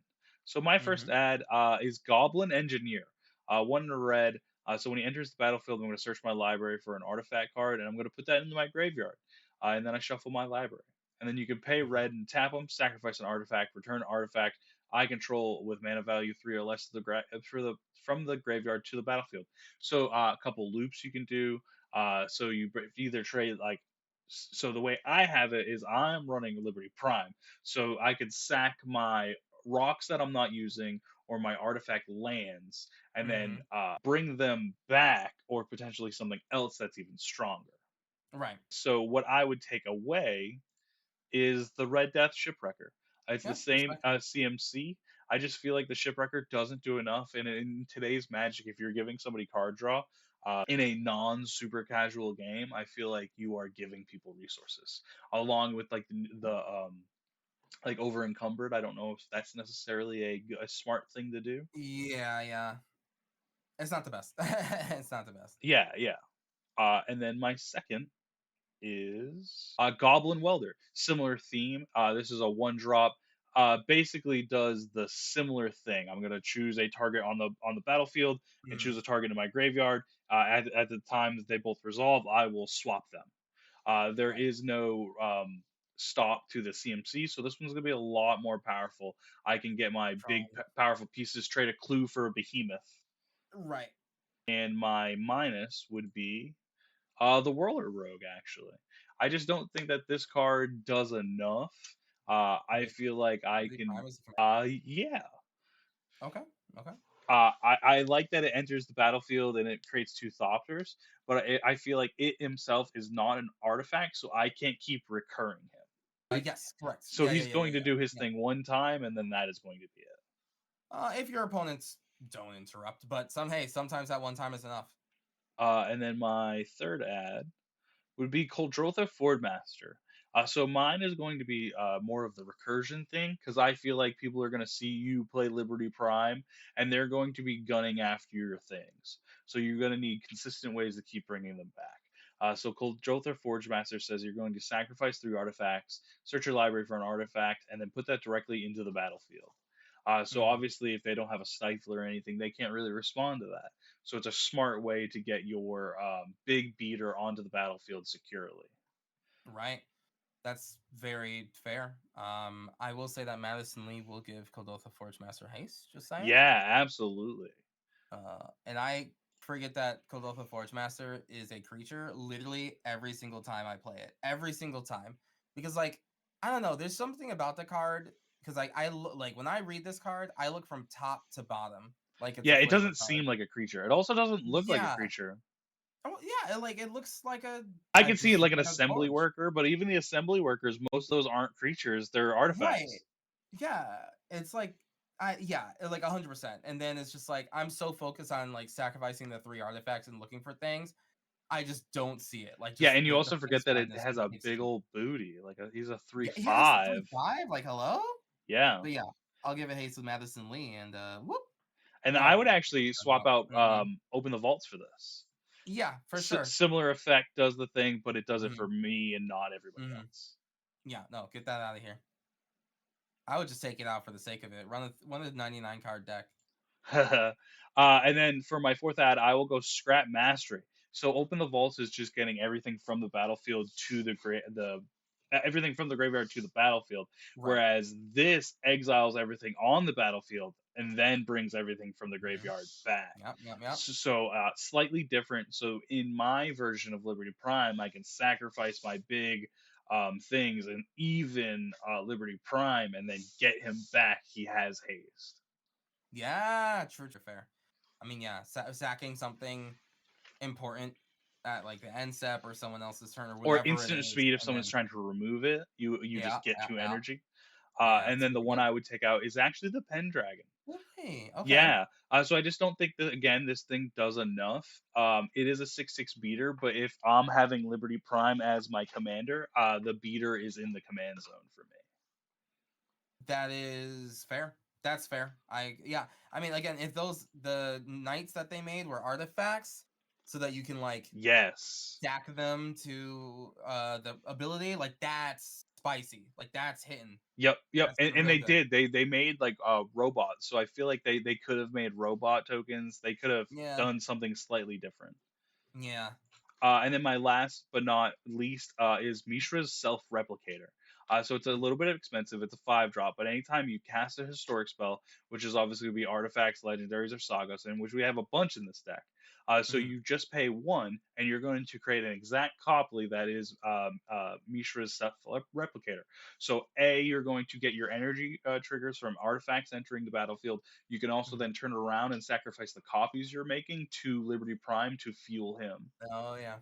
So my first Mm-hmm. ad is Goblin Engineer. One in a red. So when he enters the battlefield, I'm going to search my library for an artifact card, and I'm going to put that into my graveyard. And then I shuffle my library. And then you can pay Mm-hmm. red and tap them, sacrifice an artifact, return an artifact I control with mana value 3 or less to from the graveyard to the battlefield. So a couple loops you can do. So you either trade like. So the way I have it is I'm running Liberty Prime, so I could sack my rocks that I'm not using or my artifact lands and then Mm-hmm. bring them back or potentially something else that's even stronger. Right. So what I would take away is the Red Death Shipwrecker. It's the Yeah. same Respectable. CMC. I just feel like the Shipwrecker doesn't do enough. And in today's Magic, if you're giving somebody card draw in a non-super casual game, I feel like you are giving people resources along with like the like over encumbered. I don't know if that's necessarily a smart thing to do. Yeah. Yeah. It's not the best. It's not the best. Yeah, yeah. And then my second is Goblin Welder. Similar theme. This is a one drop. Basically does the similar thing. I'm gonna choose a target on the battlefield and Mm, choose a target in my graveyard. At the time that they both resolve, I will swap them. There right. is no stop to the CMC, so this one's going to be a lot more powerful. I can get my big, Strong. powerful pieces, trade a clue for a behemoth, Right. and my minus would be the Whirler Rogue, actually. I just don't think that this card does enough. I Like feel like I really can, prime is the command. yeah. Okay. Okay. I like that it enters the battlefield and it creates two Thopters, but I feel like it himself is not an artifact, so I can't keep recurring him. Yes. Correct. So Yeah. Yeah. he's Yeah. Yeah. going to Yeah. do his Yeah. thing one time, and then that is going to be it. If your opponents don't interrupt, but sometimes that one time is enough. And then my third ad would be Coldrotha Fordmaster. So mine is going to be more of the recursion thing because I feel like people are going to see you play Liberty Prime and they're going to be gunning after your things. So you're going to need consistent ways to keep bringing them back. So Coldrotha Forgemaster says you're going to sacrifice 3 artifacts, search your library for an artifact, and then put that directly into the battlefield. So Hmm. obviously, if they don't have a stifle or anything, they can't really respond to that. So it's a smart way to get your big beater onto the battlefield securely. Right. That's very fair. I will say that Madison Lee will give Kodotha Forge Master haste. Just saying. Yeah, absolutely. And I forget that Kodotha Forge Master is a creature literally every single time I play it. Every single time. Because like I don't know, there's something about the card because like like when I read this card, I look from top to bottom like it's Yeah, a it flavor doesn't card. seem like a creature. It also doesn't look like a Yeah. creature. Oh yeah, like it looks like I a can see it just like an like a assembly forge. worker, but even the assembly workers, most of those aren't creatures; they're Right. artifacts. Yeah. It's like like 100%. And then it's just like I'm so focused on like sacrificing the three artifacts and looking for things, I just don't see it. Like Yeah, just and you the also forget face that it madness has just a takes big me. old booty. He's a three Yeah, yes, the five. 3/5. Like hello. Yeah, But yeah, I'll give it haste with Madison Lee and whoop. and Oh I would yeah, actually swap out open the vaults for this. yeah, for sure. Similar effect does the thing, but it does it Hmm. for me and not everybody Hmm. else. Yeah, no, get that out of here. I would just take it out for the sake of it. Run a 99 card deck. And then for my fourth ad, I will go Scrap Mastery. So Open the Vaults is just getting everything from the battlefield to the everything from the graveyard to the battlefield, Right. whereas this exiles everything on the battlefield and then brings everything from the Hmm. graveyard back. Yep. Yep. Yep. So slightly different. So in my version of Liberty Prime, I can sacrifice my big things and even Liberty Prime and then get him back. He has haste. Yeah. True. True. Fair. I mean, yeah, sacking something important at like the end step or someone else's turn or Or whatever it instant is, speed if and someone's then trying to remove it, you yeah, just get yeah, 2 yeah, energy. yeah, And it's then the pretty one good. I would take out is actually the Pendragon. Really? Okay. Yeah, so I just don't think that, again, this thing does enough. It is a 6/6 beater, but if I'm having Liberty Prime as my commander, the beater is in the command zone for me. That is fair. That's fair. Yeah. I mean, again, if those the knights that they made were artifacts, so that you can like Yes. stack them to the ability, like that's spicy. Like that's hitting. Yep, yep, That's and hitting real they good. did. They made, like, robots, so I feel like they could have made robot tokens. They could have Yeah. done something slightly different. Yeah. And then my last but not least is Mishra's Self Replicator. So it's a little bit expensive. It's a 5 drop, but anytime you cast a historic spell, which is obviously going to be artifacts, legendaries, or sagas, and which we have a bunch in this deck. So Mhm. you just pay 1, and you're going to create an exact copy that is Mishra's Self Replicator. So you're going to get your energy triggers from artifacts entering the battlefield. You can also Mhm. then turn around and sacrifice the copies you're making to Liberty Prime to fuel him. Oh yeah.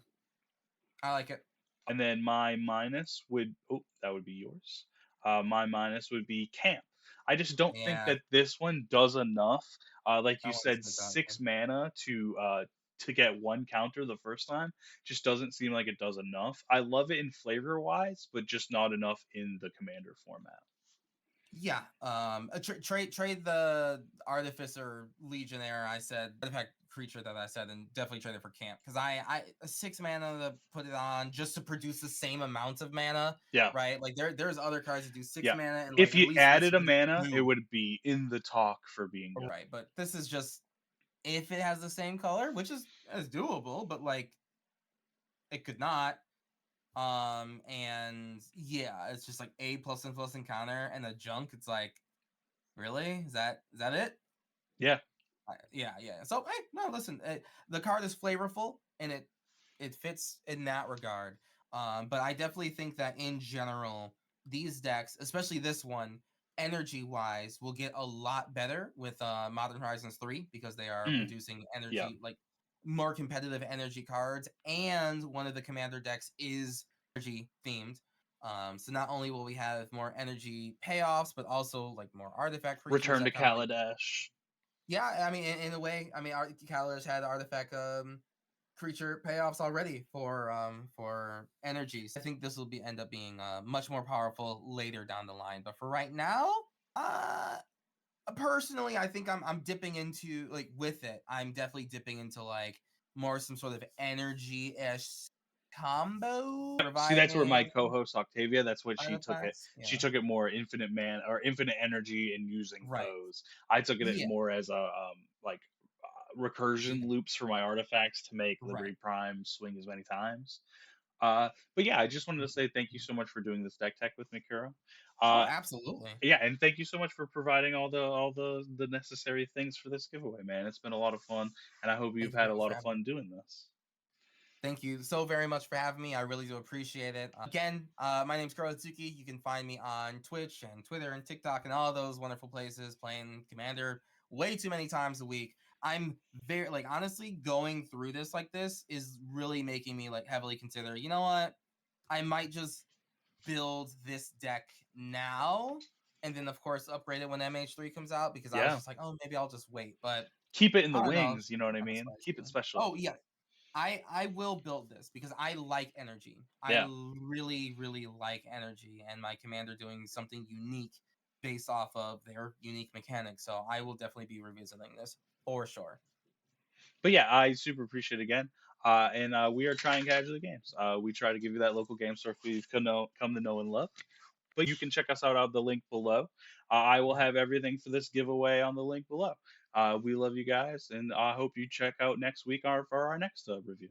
I like it. And then my minus would, oh, that would be yours. My minus would be camp. I just don't think Yeah. that this one does enough. Like you That one's said, good dog. 6 mana to get 1 counter the first time just doesn't seem like it does enough. I love it in flavor wise, but just not enough in the commander format. Yeah. Trade the artificer legionnaire. I said artifact creature that I said, and definitely trade it for camp because I 6 mana to put it on just to produce the same amount of mana, Yeah, right? Like there's other cards that do six yeah. mana and like If at you least this added a would mana, it do would be in the talk for being good. right. But this is just if it has the same color, which is doable, but like it could not. And yeah, it's just like a plus encounter and a junk. It's like really is that it? Yeah, Yeah, yeah. So hey, no, listen, the card is flavorful and it fits in that regard. But I definitely think that in general, these decks, especially this one, energy wise, will get a lot better with Modern Horizons 3 because they are mm, producing yeah. energy like more competitive energy cards, and one of the commander decks is energy themed. So not only will we have more energy payoffs, but also like more artifact creatures Return to that kind of like Kaladesh. yeah, I mean, in a way, I mean, Kaladesh had artifact creature payoffs already for energy. So I think this will be end up being much more powerful later down the line. But for right now, uh, personally, I think I'm dipping into like with it. I'm definitely dipping into like more some sort of energy ish combo, See, that's where my reviving co-host Octavia, that's what she took it. artifacts. She Yeah, took it more infinite man or infinite energy and using right. those. I took it Yeah, more as a like recursion yeah, loops for my artifacts to make right. Liberty Prime swing as many times. But yeah, I just wanted to say thank you so much for doing this deck tech with me, Kuro. Oh, Uh, absolutely. yeah, and thank you so much for providing all the necessary things for this giveaway, man. It's been a lot of fun, and I hope you've Thank you had very a much lot for of having me. fun doing this. Thank you so very much for having me. I really do appreciate it. Again, my name's kurohitsuki. You can find me on Twitch and Twitter and TikTok and all those wonderful places playing Commander way too many times a week. I'm very like honestly going through this like this is really making me like heavily consider, you know what? I might just build this deck now and then of course upgrade it when MH3 comes out because I was Yeah, just like, oh, maybe I'll just wait. But keep it in the I don't know. wings. You know what I Kind of mean? Keep it spicy. special. Oh yeah, I will build this because I like energy. Yeah. Really really like energy and my commander doing something unique based off of their unique mechanics. So I will definitely be revisiting this for sure. But yeah, I super appreciate it again. And we are trying casually games. We try to give you that local game store we've come to know and love. But you can check us out on the link below. I will Mhm. have everything for this giveaway on the link below. We love you guys, and I hope you check out next week for our next review.